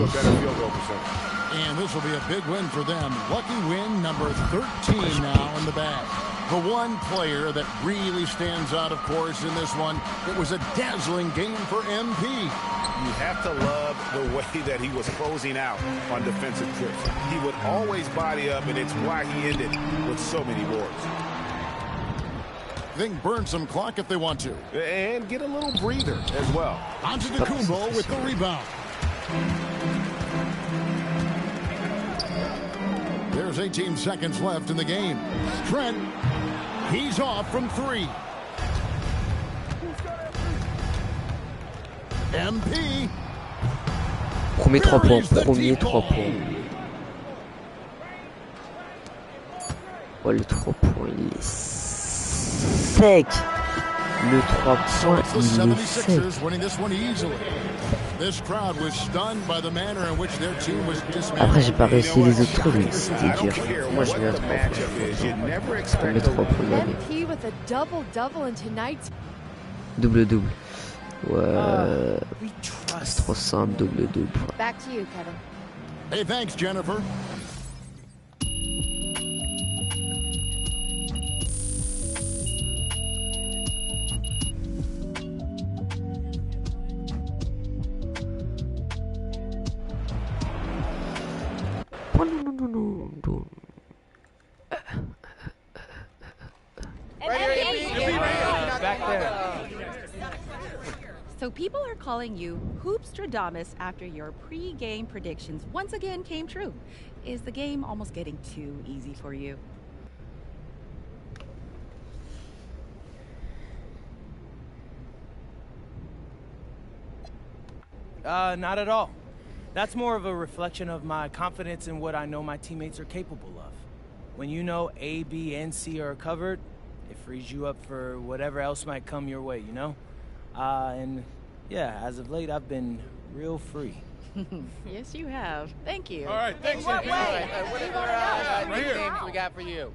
a better field goal percentage. And this will be a big win for them. Lucky win number 13 now in the bag. The one player that really stands out, of course, in this one, it was a dazzling game for MP. You have to love the way that he was closing out on defensive trips. He would always body up, and it's why he ended with so many boards. They can burn some clock if they want to. And get a little breather as well. Antetokounmpo with the rebound. There's 18 seconds left in the game. Trent, he's off from 3. MP. Premier 3 points. Premier 3 points. Ouais, le 3 points, il est sec. Le 3 points, il est sec. Après, j'ai pas réussi les autres trucs, mais c'était dur. Moi, je mets un 3 points. Comme les 3 premiers. Double-double. Ouais. C'est trop simple, double-double. Back to you, Kevin. Hey, thanks, Jennifer. Back there. So people are calling you Hoopstradamus after your pre-game predictions once again came true. Is the game almost getting too easy for you? Not at all. That's more of a reflection of my confidence in what I know my teammates are capable of. When you know A, B, and C are covered, it frees you up for whatever else might come your way, you know? And yeah, as of late, I've been real free. Yes, you have. Thank you. All right, thanks. What way? What are Right here. games we got for you?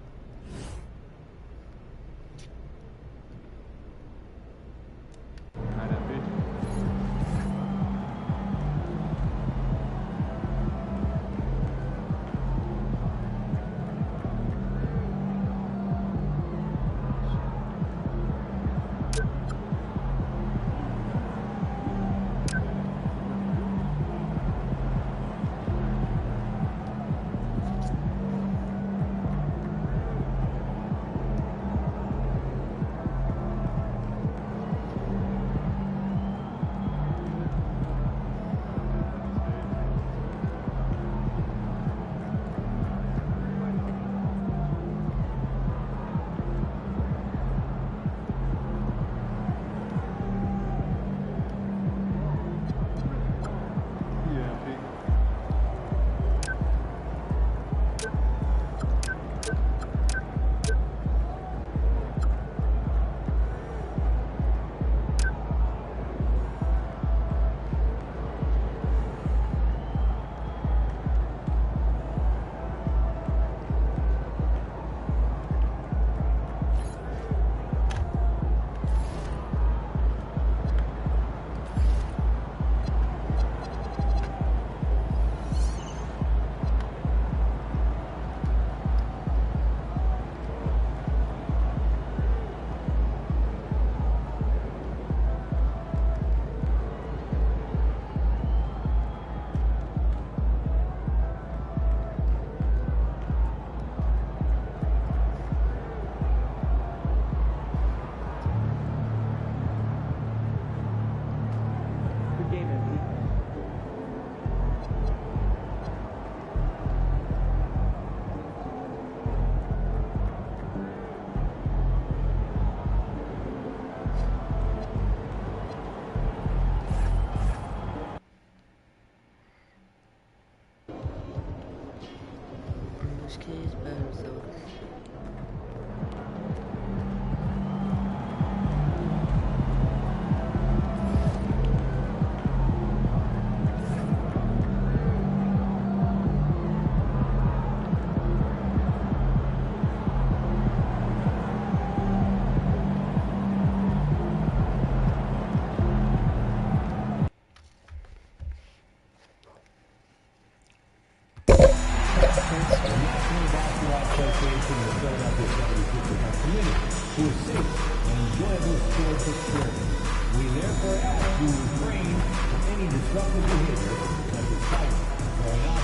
to refrain from any disruptive behavior such as fighting, throwing up,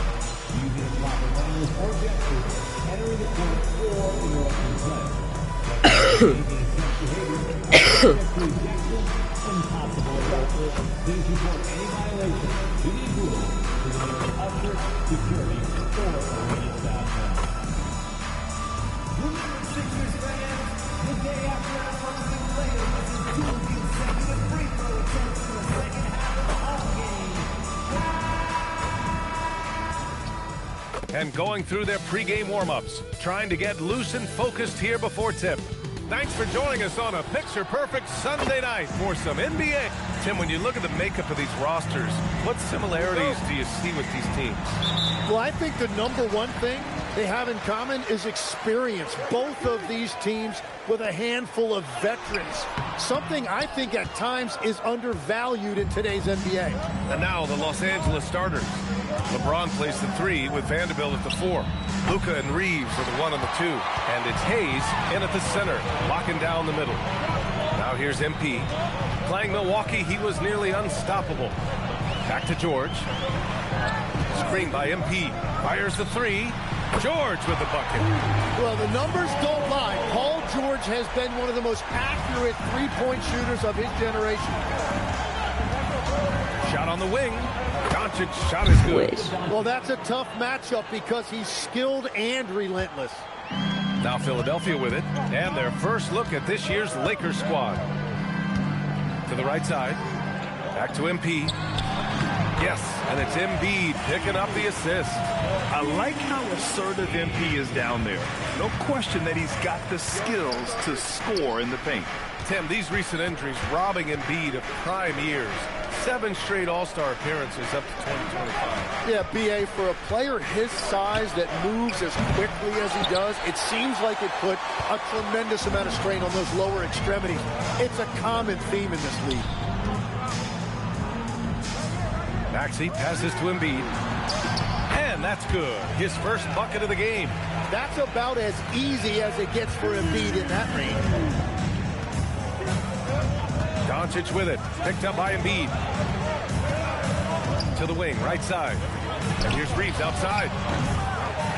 using improper language or gestures, entering the court, or interrupting play. Anything such behavior subject to ejection and possible arrest. Please report any violation to these rules to the nearest usher, security, or arena staff member. Remember, Sixers fans, the day after our closing players misses 2 consecutive free throw attempts in the second half of the home game. And going through their pregame warm-ups, trying to get loose and focused here before tip. Thanks for joining us on a picture-perfect Sunday night for some NBA. Tim, when you look at the makeup of these rosters, what similarities do you see with these teams? Well, I think the number one thing they have in common is experience. Both of these teams with a handful of veterans. Something I think at times is undervalued in today's NBA. And now the Los Angeles starters. LeBron plays the 3 with Vanderbilt at the 4. Luka and Reeves are the 1 and the 2. And it's Hayes in at the center, locking down the middle. Now here's MP. Playing Milwaukee, he was nearly unstoppable. Back to George. Screen by MP. Fires the 3. George with the bucket. Well, the numbers don't lie. Paul George has been one of the most accurate three-point shooters of his generation. Shot on the wing. Doncic shot is good. Well, that's a tough matchup because he's skilled and relentless. Now Philadelphia with it. And their first look at this year's Lakers squad. To the right side. Back to MP. Yes, and it's Embiid picking up the assist. I like how assertive MP is down there. No question that he's got the skills to score in the paint. Tim, these recent injuries robbing Embiid of prime years. 7 straight All-Star appearances up to 2025. Yeah, B.A., for a player his size that moves as quickly as he does, it seems like it put a tremendous amount of strain on those lower extremities. It's a common theme in this league. Maxey passes to Embiid. And that's good. His first bucket of the game. That's about as easy as it gets for Embiid in that range. Doncic with it. Picked up by Embiid. To the wing, right side. And here's Reeves outside.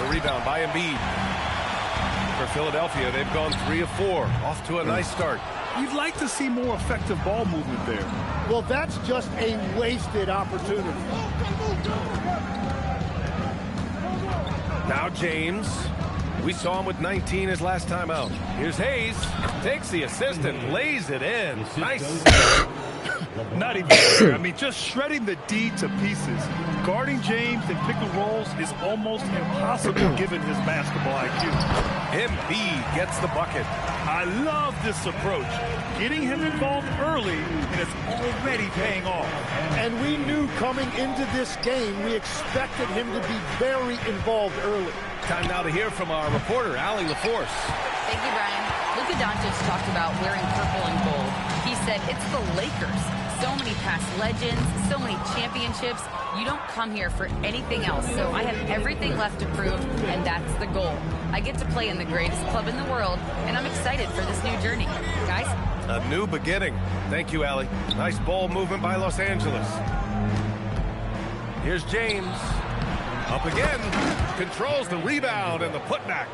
The rebound by Embiid. For Philadelphia, they've gone 3 of 4. Off to a nice start. You'd like to see more effective ball movement there. Well, that's just a wasted opportunity. Now James. We saw him with 19 his last time out. Here's Hayes. Takes the assist and lays it in. Nice. Not even fair. I mean, just shredding the D to pieces. Guarding James in pick and rolls is almost impossible given his basketball IQ. Embiid gets the bucket. I love this approach. Getting him involved early, and it's already paying off. And we knew coming into this game, we expected him to be very involved early. Time now to hear from our reporter, Allie LaForce. Thank you, Brian. Luka Doncic talked about wearing purple and gold. He said, it's the Lakers. So many past legends, so many championships. You don't come here for anything else. So I have everything left to prove, and that's the goal. I get to play in the greatest club in the world, and I'm excited for this new journey. Guys? A new beginning. Thank you, Allie. Nice ball movement by Los Angeles. Here's James. Up again. Controls the rebound and the putback.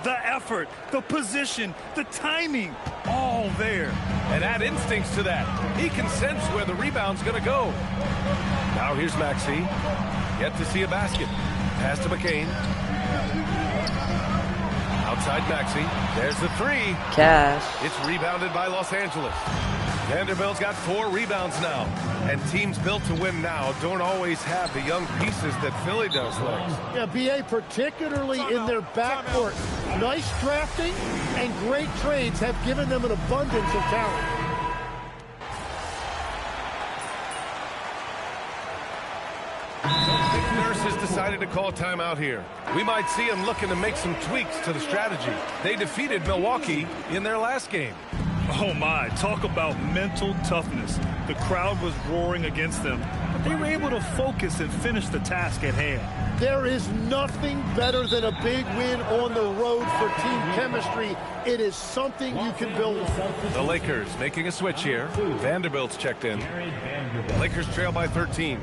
The effort, the position, the timing, all there. And add instincts to that. He can sense where the rebound's going to go. Now here's Maxey. Yet to see a basket. Pass to McCain. Outside Maxey. There's the 3. Cash. It's rebounded by Los Angeles. Vanderbilt's got 4 rebounds now. And teams built to win now don't always have the young pieces that Philly does, Lex. Yeah, B.A., particularly in their backcourt. Nice drafting and great trades have given them an abundance of talent. Nick Nurse has decided to call timeout here. We might see him looking to make some tweaks to the strategy. They defeated Milwaukee in their last game. Oh, my. Talk about mental toughness. The crowd was roaring against them, but they were able to focus and finish the task at hand. There is nothing better than a big win on the road for team chemistry. It is something you can build on. The Lakers making a switch here. Vanderbilt's checked in. Lakers trail by 13.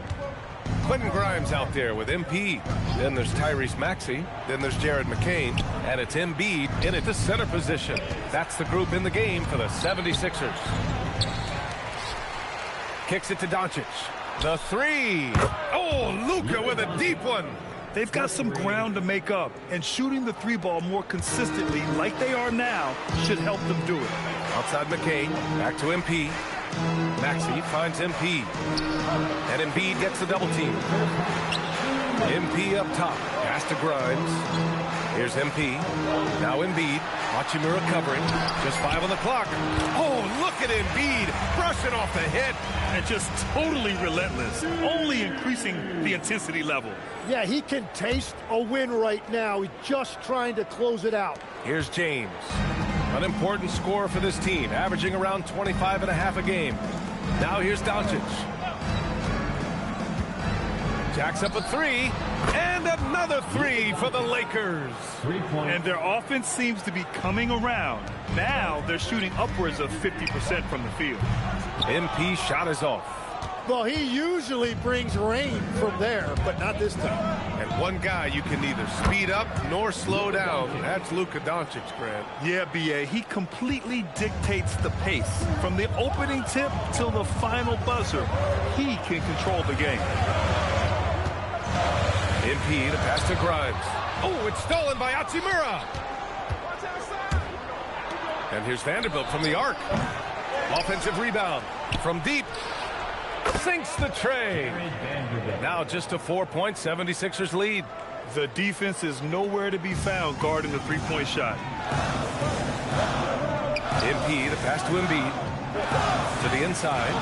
Quentin Grimes out there with MP. Then there's Tyrese Maxey. Then there's Jared McCain. And it's Embiid in at the center position. That's the group in the game for the 76ers. Kicks it to Doncic. The three. Oh, Luka with a deep one. They've got some ground to make up, and shooting the three ball more consistently like they are now should help them do it. Outside McCain, back to MP. Maxey finds MP. And Embiid gets the double team. MP up top, pass to Grimes. Here's MP. Now Embiid. Hachimura covering. Just 5 on the clock. Oh, look at Embiid brushing off the hit. And just totally relentless, only increasing the intensity level. Yeah, he can taste a win right now. He's just trying to close it out. Here's James. An important scorer for this team, averaging around 25.5 a game. Now here's Doncic. Jacks up a three, and another three for the Lakers. And their offense seems to be coming around. Now they're shooting upwards of 50% from the field. MP shot is off. Well, he usually brings rain from there, but not this time. And one guy you can neither speed up nor slow down. That's Luka Doncic, Grant. Yeah, B.A., he completely dictates the pace. From the opening tip till the final buzzer, he can control the game. MP, the pass to Grimes. Oh, it's stolen by Hachimura. And here's Vanderbilt from the arc. Offensive rebound from deep. Sinks the tray. Now just a 4-point 76ers lead. The defense is nowhere to be found guarding the three-point shot. MP, the pass to Embiid. To the inside.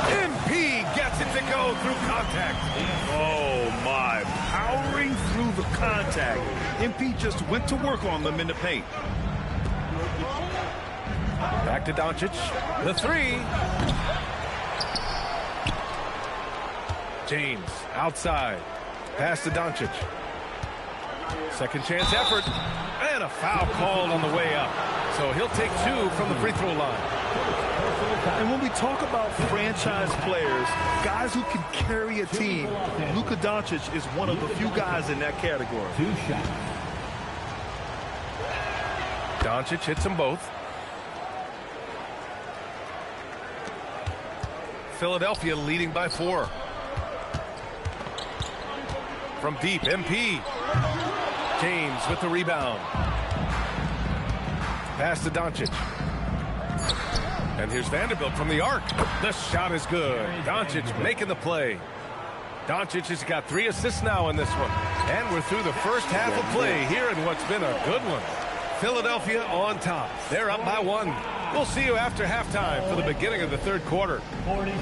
MP gets it to go through contact. Oh, my. Powering through the contact. MP just went to work on them in the paint. Back to Doncic. The three. James outside. Pass to Doncic. Second chance effort. And a foul called on the way up. So he'll take 2 from the free throw line. And when we talk about franchise players, guys who can carry a team, Luka Doncic is one of the few guys in that category. 2 shots. Doncic hits them both. Philadelphia leading by 4. From deep, MP. James with the rebound. Pass to Doncic. And here's Vanderbilt from the arc. The shot is good. Doncic making the play. Doncic has got 3 assists now in this one. And we're through the first half of play here in what's been a good one. Philadelphia on top. They're up by 1. We'll see you after halftime for the beginning of the third quarter. 44.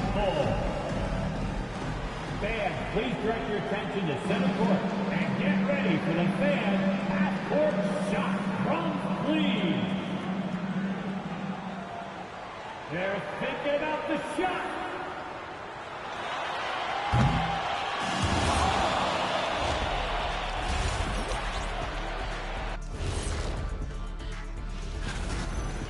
Fans, please direct your attention to center court and get ready for the fan half-court shot from Cleveland. They're thinking about the shot.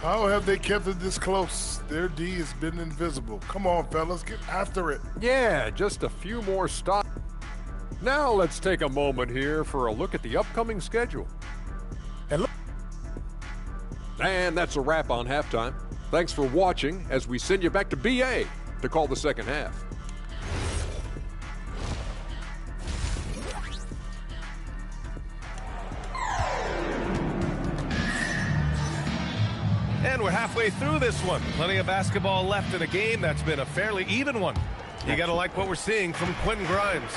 How have they kept it this close? Their D has been invisible. Come on, fellas, get after it. Yeah, just a few more stops. Now let's take a moment here for a look at the upcoming schedule. And that's a wrap on halftime. Thanks for watching as we send you back to BA to call the second half. And we're halfway through this one. Plenty of basketball left in a game that's been a fairly even one. You got to like what we're seeing from Quentin Grimes.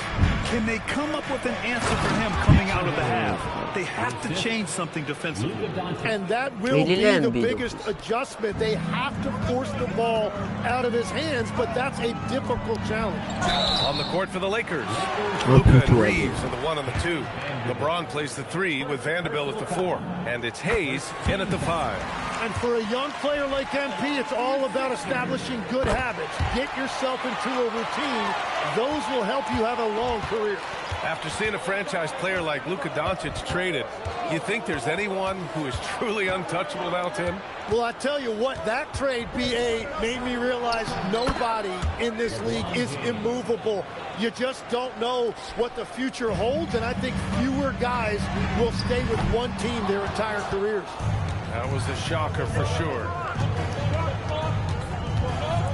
Can they come up with an answer for him coming out of the half? They have to change something defensively. And that will be the biggest adjustment. They have to force the ball out of his hands, but that's a difficult challenge. On the court for the Lakers, Luka and Reeves are the 1 and the 2. LeBron plays the 3 with Vanderbilt at the 4. And it's Hayes in at the 5. And for a young player like MP, it's all about establishing good habits. Get yourself into a routine. Those will help you have a long career. After seeing a franchise player like Luka Doncic traded, you think there's anyone who is truly untouchable now, Tim? Well, I tell you what, that trade, BA, made me realize nobody in this league is immovable. You just don't know what the future holds, and I think fewer guys will stay with one team their entire careers. That was a shocker for sure.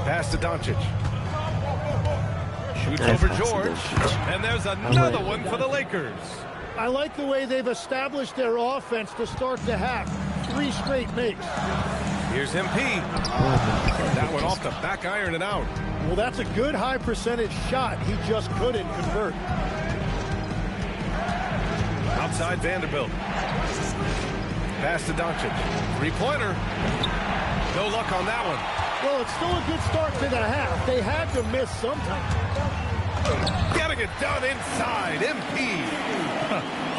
Pass to Doncic. Shoots over George, and there's another one for the Lakers. I like the way they've established their offense to start the half. 3 straight makes. Here's MP. That one off the back iron and out. Well, that's a good high percentage shot. He just couldn't convert. Outside Vanderbilt. Pass to Doncic. 3-pointer. No luck on that one. Well, it's still a good start to the half. They had to miss sometime. Getting it done inside. MP.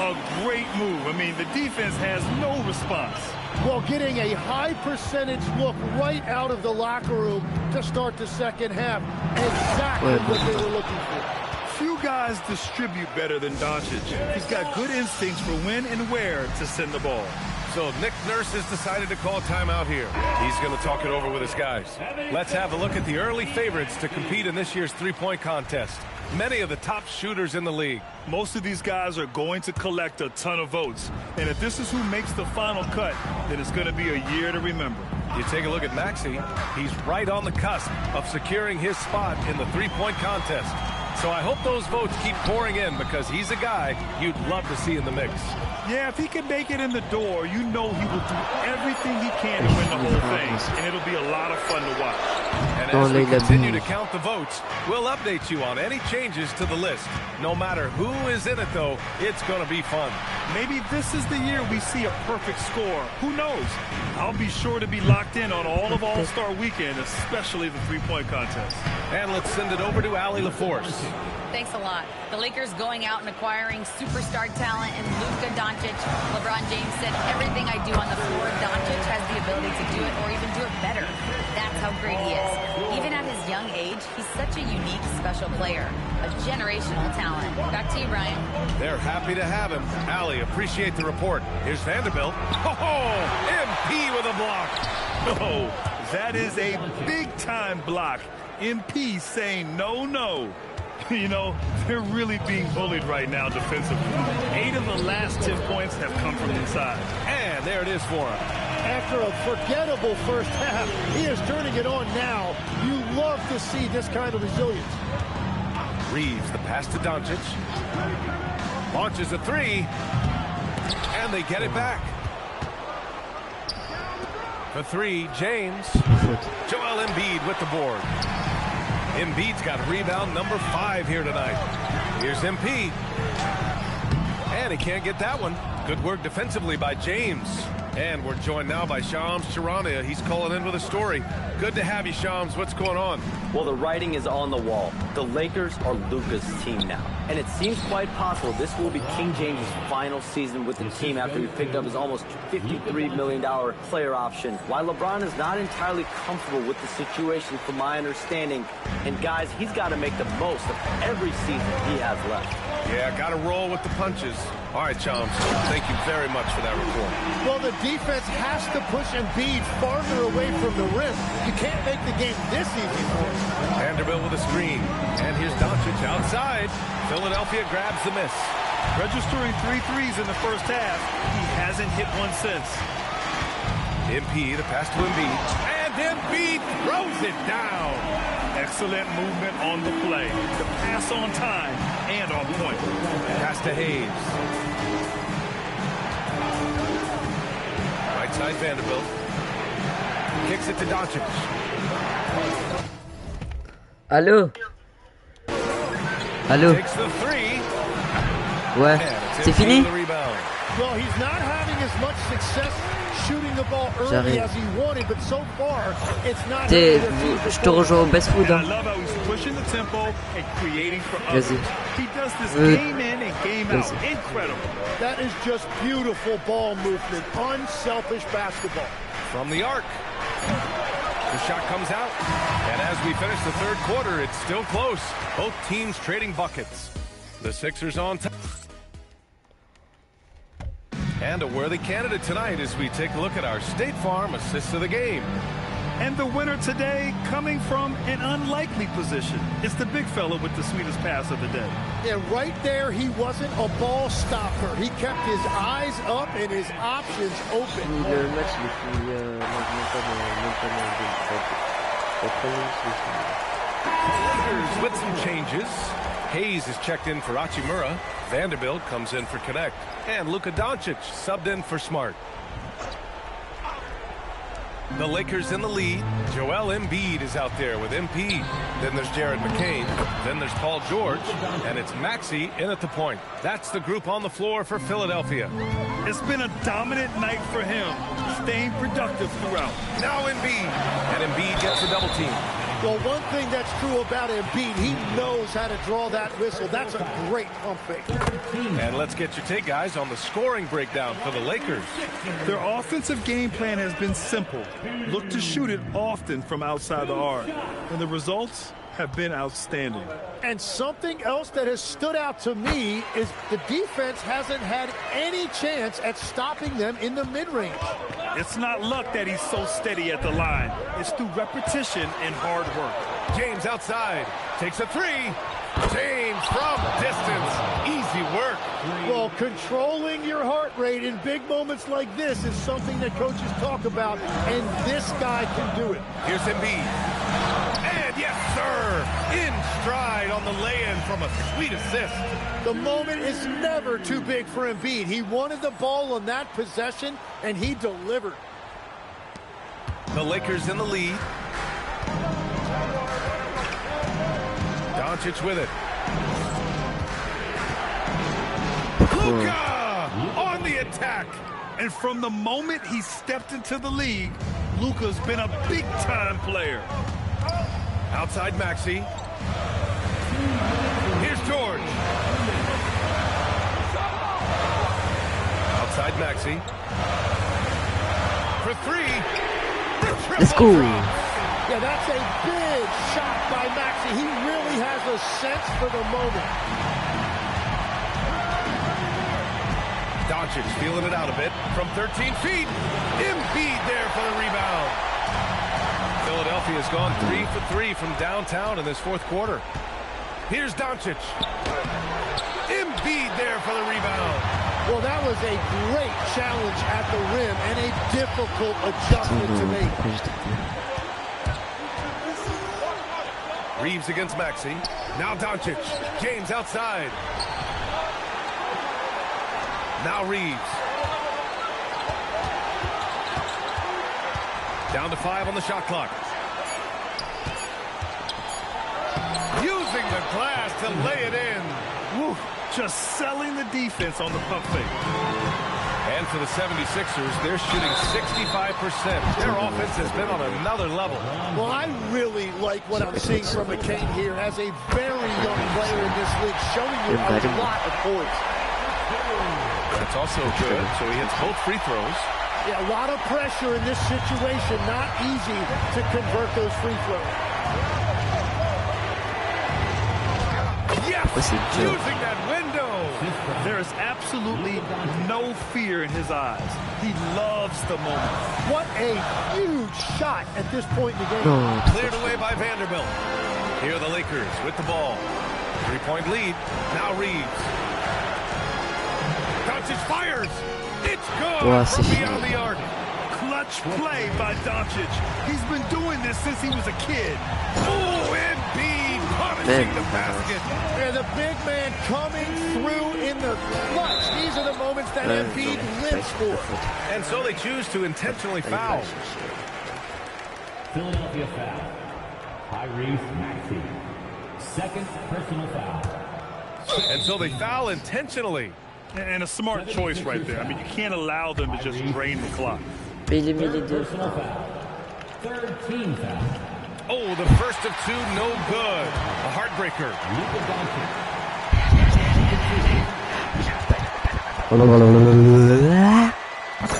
A great move. I mean, the defense has no response. Well, getting a high percentage look right out of the locker room to start the second half. Exactly what they were looking for. Few guys distribute better than Doncic. He's got good instincts for when and where to send the ball. So Nick Nurse has decided to call timeout here. He's going to talk it over with his guys. Let's have a look at the early favorites to compete in this year's three-point contest. Many of the top shooters in the league. Most of these guys are going to collect a ton of votes. And if this is who makes the final cut, then it's going to be a year to remember. You take a look at Maxey. He's right on the cusp of securing his spot in the three-point contest. So I hope those votes keep pouring in because he's a guy you'd love to see in the mix. Yeah, if he can make it in the door, you know he will do everything he can to win the whole thing, and it'll be a lot of fun to watch. And as we continue to count the votes, we'll update you on any changes to the list. No matter who is in it, though, it's going to be fun. Maybe this is the year we see a perfect score. Who knows? I'll be sure to be locked in on all of All-Star Weekend, especially the three-point contest. And let's send it over to Allie LaForce. Thanks a lot. The Lakers going out and acquiring superstar talent in Luka Doncic. LeBron James said, everything I do on the floor, Doncic has the ability to do it or even do it better. That's how great he is. Even at his young age, he's such a unique, special player. A generational talent. Back to you, Brian. They're happy to have him. Allie, appreciate the report. Here's Vanderbilt. Oh, MP with a block. Oh, that is a big-time block. MP saying no, no. You know, they're really being bullied right now defensively. 8 of the last 10 points have come from inside. And there it is for him. After a forgettable first half, he is turning it on now. You love to see this kind of resilience. Reeves, the pass to Doncic. Launches a 3. And they get it back. For 3, James. Joel Embiid with the board. Embiid's got rebound number 5 here tonight. Here's MP. And he can't get that one. Good work defensively by James. And we're joined now by Shams Charania. He's calling in with a story. Good to have you, Shams. What's going on? Well, the writing is on the wall. The Lakers are Luka's team now. And it seems quite possible this will be King James' final season with the team after he picked up his almost $53 million player option. While LeBron is not entirely comfortable with the situation from my understanding, and guys, he's got to make the most of every season he has left. Yeah, got to roll with the punches. All right, Shams, thank you very much for that report. Well, the defense has to push Embiid farther away from the rim. You can't make the game this easy for him. Vanderbilt with a screen. And here's Doncic outside. Philadelphia grabs the miss. Registering 3 threes in the first half. He hasn't hit one since. MP, the pass to Embiid. And Embiid throws it down. Excellent movement on the play. The pass on time and on point. Pass to Hayes. Right side Vanderbilt. Kicks it to Doncic. Allô? Allô? Takes the 3. Ouais. C'est fini? Well, he's not having as much success shooting the ball early as he wanted, but so far it's not. Je te rejoins au best food. I love how he's pushing the tempo and creating for others. He does this game in and game out. Incredible. That is just beautiful ball movement, unselfish basketball. from the arc. The shot comes out. And as we finish the third quarter, it's still close. Both teams trading buckets. The Sixers on top. And a worthy candidate tonight as we take a look at our State Farm assists of the game. And the winner today coming from an unlikely position. It's the big fella with the sweetest pass of the day. Yeah, right there, he wasn't a ball stopper. He kept his eyes up and his options open. Lakers with some changes. Hayes is checked in for Hachimura. Vanderbilt comes in for Connect. And Luka Doncic subbed in for Smart. The Lakers in the lead. Joel Embiid is out there with MP. Then there's Jared McCain. Then there's Paul George. And it's Maxey in at the point. That's the group on the floor for Philadelphia. It's been a dominant night for him, staying productive throughout. Now Embiid. And Embiid gets a double team. Well, one thing that's true about Embiid, he knows how to draw that whistle. That's a great pump fake. And let's get your take, guys, on the scoring breakdown for the Lakers. Their offensive game plan has been simple. Look to shoot it often from outside the arc. And the results have been outstanding. And something else that has stood out to me is the defense hasn't had any chance at stopping them in the mid-range. It's not luck that he's so steady at the line. It's through repetition and hard work. James outside, takes a three. James from distance, easy work. Well, controlling your heart rate in big moments like this is something that coaches talk about, and this guy can do it. Here's Embiid. And yes, sir, in stride on the lay-in from a sweet assist. The moment is never too big for Embiid. He wanted the ball on that possession, and he delivered. The Lakers in the lead. Doncic with it. Luka on the attack. And from the moment he stepped into the league, Luka's been a big-time player. Outside Maxey. Here's George. Outside Maxey. For three. Let's go. Yeah, that's a big shot by Maxey. He really has a sense for the moment. Doncic feeling it out a bit from 13 feet. Embiid there for the rebound. Philadelphia has gone 3 for 3 from downtown in this fourth quarter. Here's Doncic. Embiid there for the rebound. Well, that was a great challenge at the rim and a difficult adjustment to make. Reeves against Maxey. Now Doncic. James outside. Now Reeves. Down to 5 on the shot clock. Using the glass to lay it in. Woo, just selling the defense on the pump fake. And for the 76ers, they're shooting 65%. Their offense has been on another level. Well, I really like what I'm seeing from McCain here as a very young player in this league, showing you a lot of points. That's also good, so he hits both free throws. Yeah, a lot of pressure in this situation. Not easy to convert those free throws. Yes! Using that window! There is absolutely no fear in his eyes. He loves the moment. What a huge shot at this point in the game. Cleared away by Vanderbilt. Here are the Lakers with the ball. 3-point lead. Now Reeves. Doncic fires. It's good from beyond the arc. Clutch play by Doncic. He's been doing this since he was a kid. Oh, Embiid punishing the basket. And the big man coming through in the clutch. These are the moments that Embiid lives for. And so they choose to intentionally foul. Philadelphia foul. Tyrese Maxey. Second personal foul. And so they foul intentionally. And a smart choice right there. I mean, you can't allow them to just drain the clock. Personal foul. Third team foul. Oh, the first of two, no good. A heartbreaker.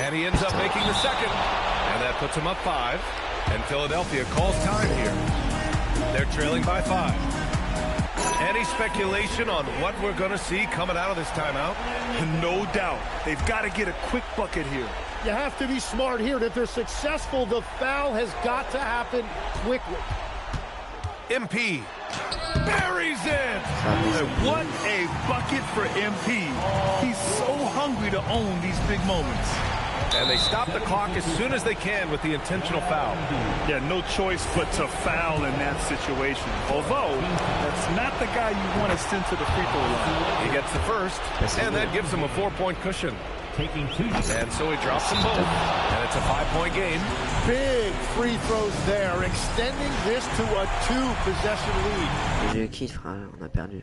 And he ends up making the second. And that That puts them up 5, and Philadelphia calls time here. They're trailing by 5. Any speculation on what we're going to see coming out of this timeout? No doubt. They've got to get a quick bucket here. You have to be smart here. If they're successful, the foul has got to happen quickly. MP buries it. What a bucket for MP. He's so hungry to own these big moments. And they stop the clock as soon as they can with the intentional foul. Yeah, no choice but to foul in that situation. Although, that's not the guy you want to send to the free throw line. He gets the first, and that gives him a 4-point cushion. And so he drops them both, and it's a 5-point game. Big free throws there, extending this to a 2-possession lead. Je kiffe, on a perdu.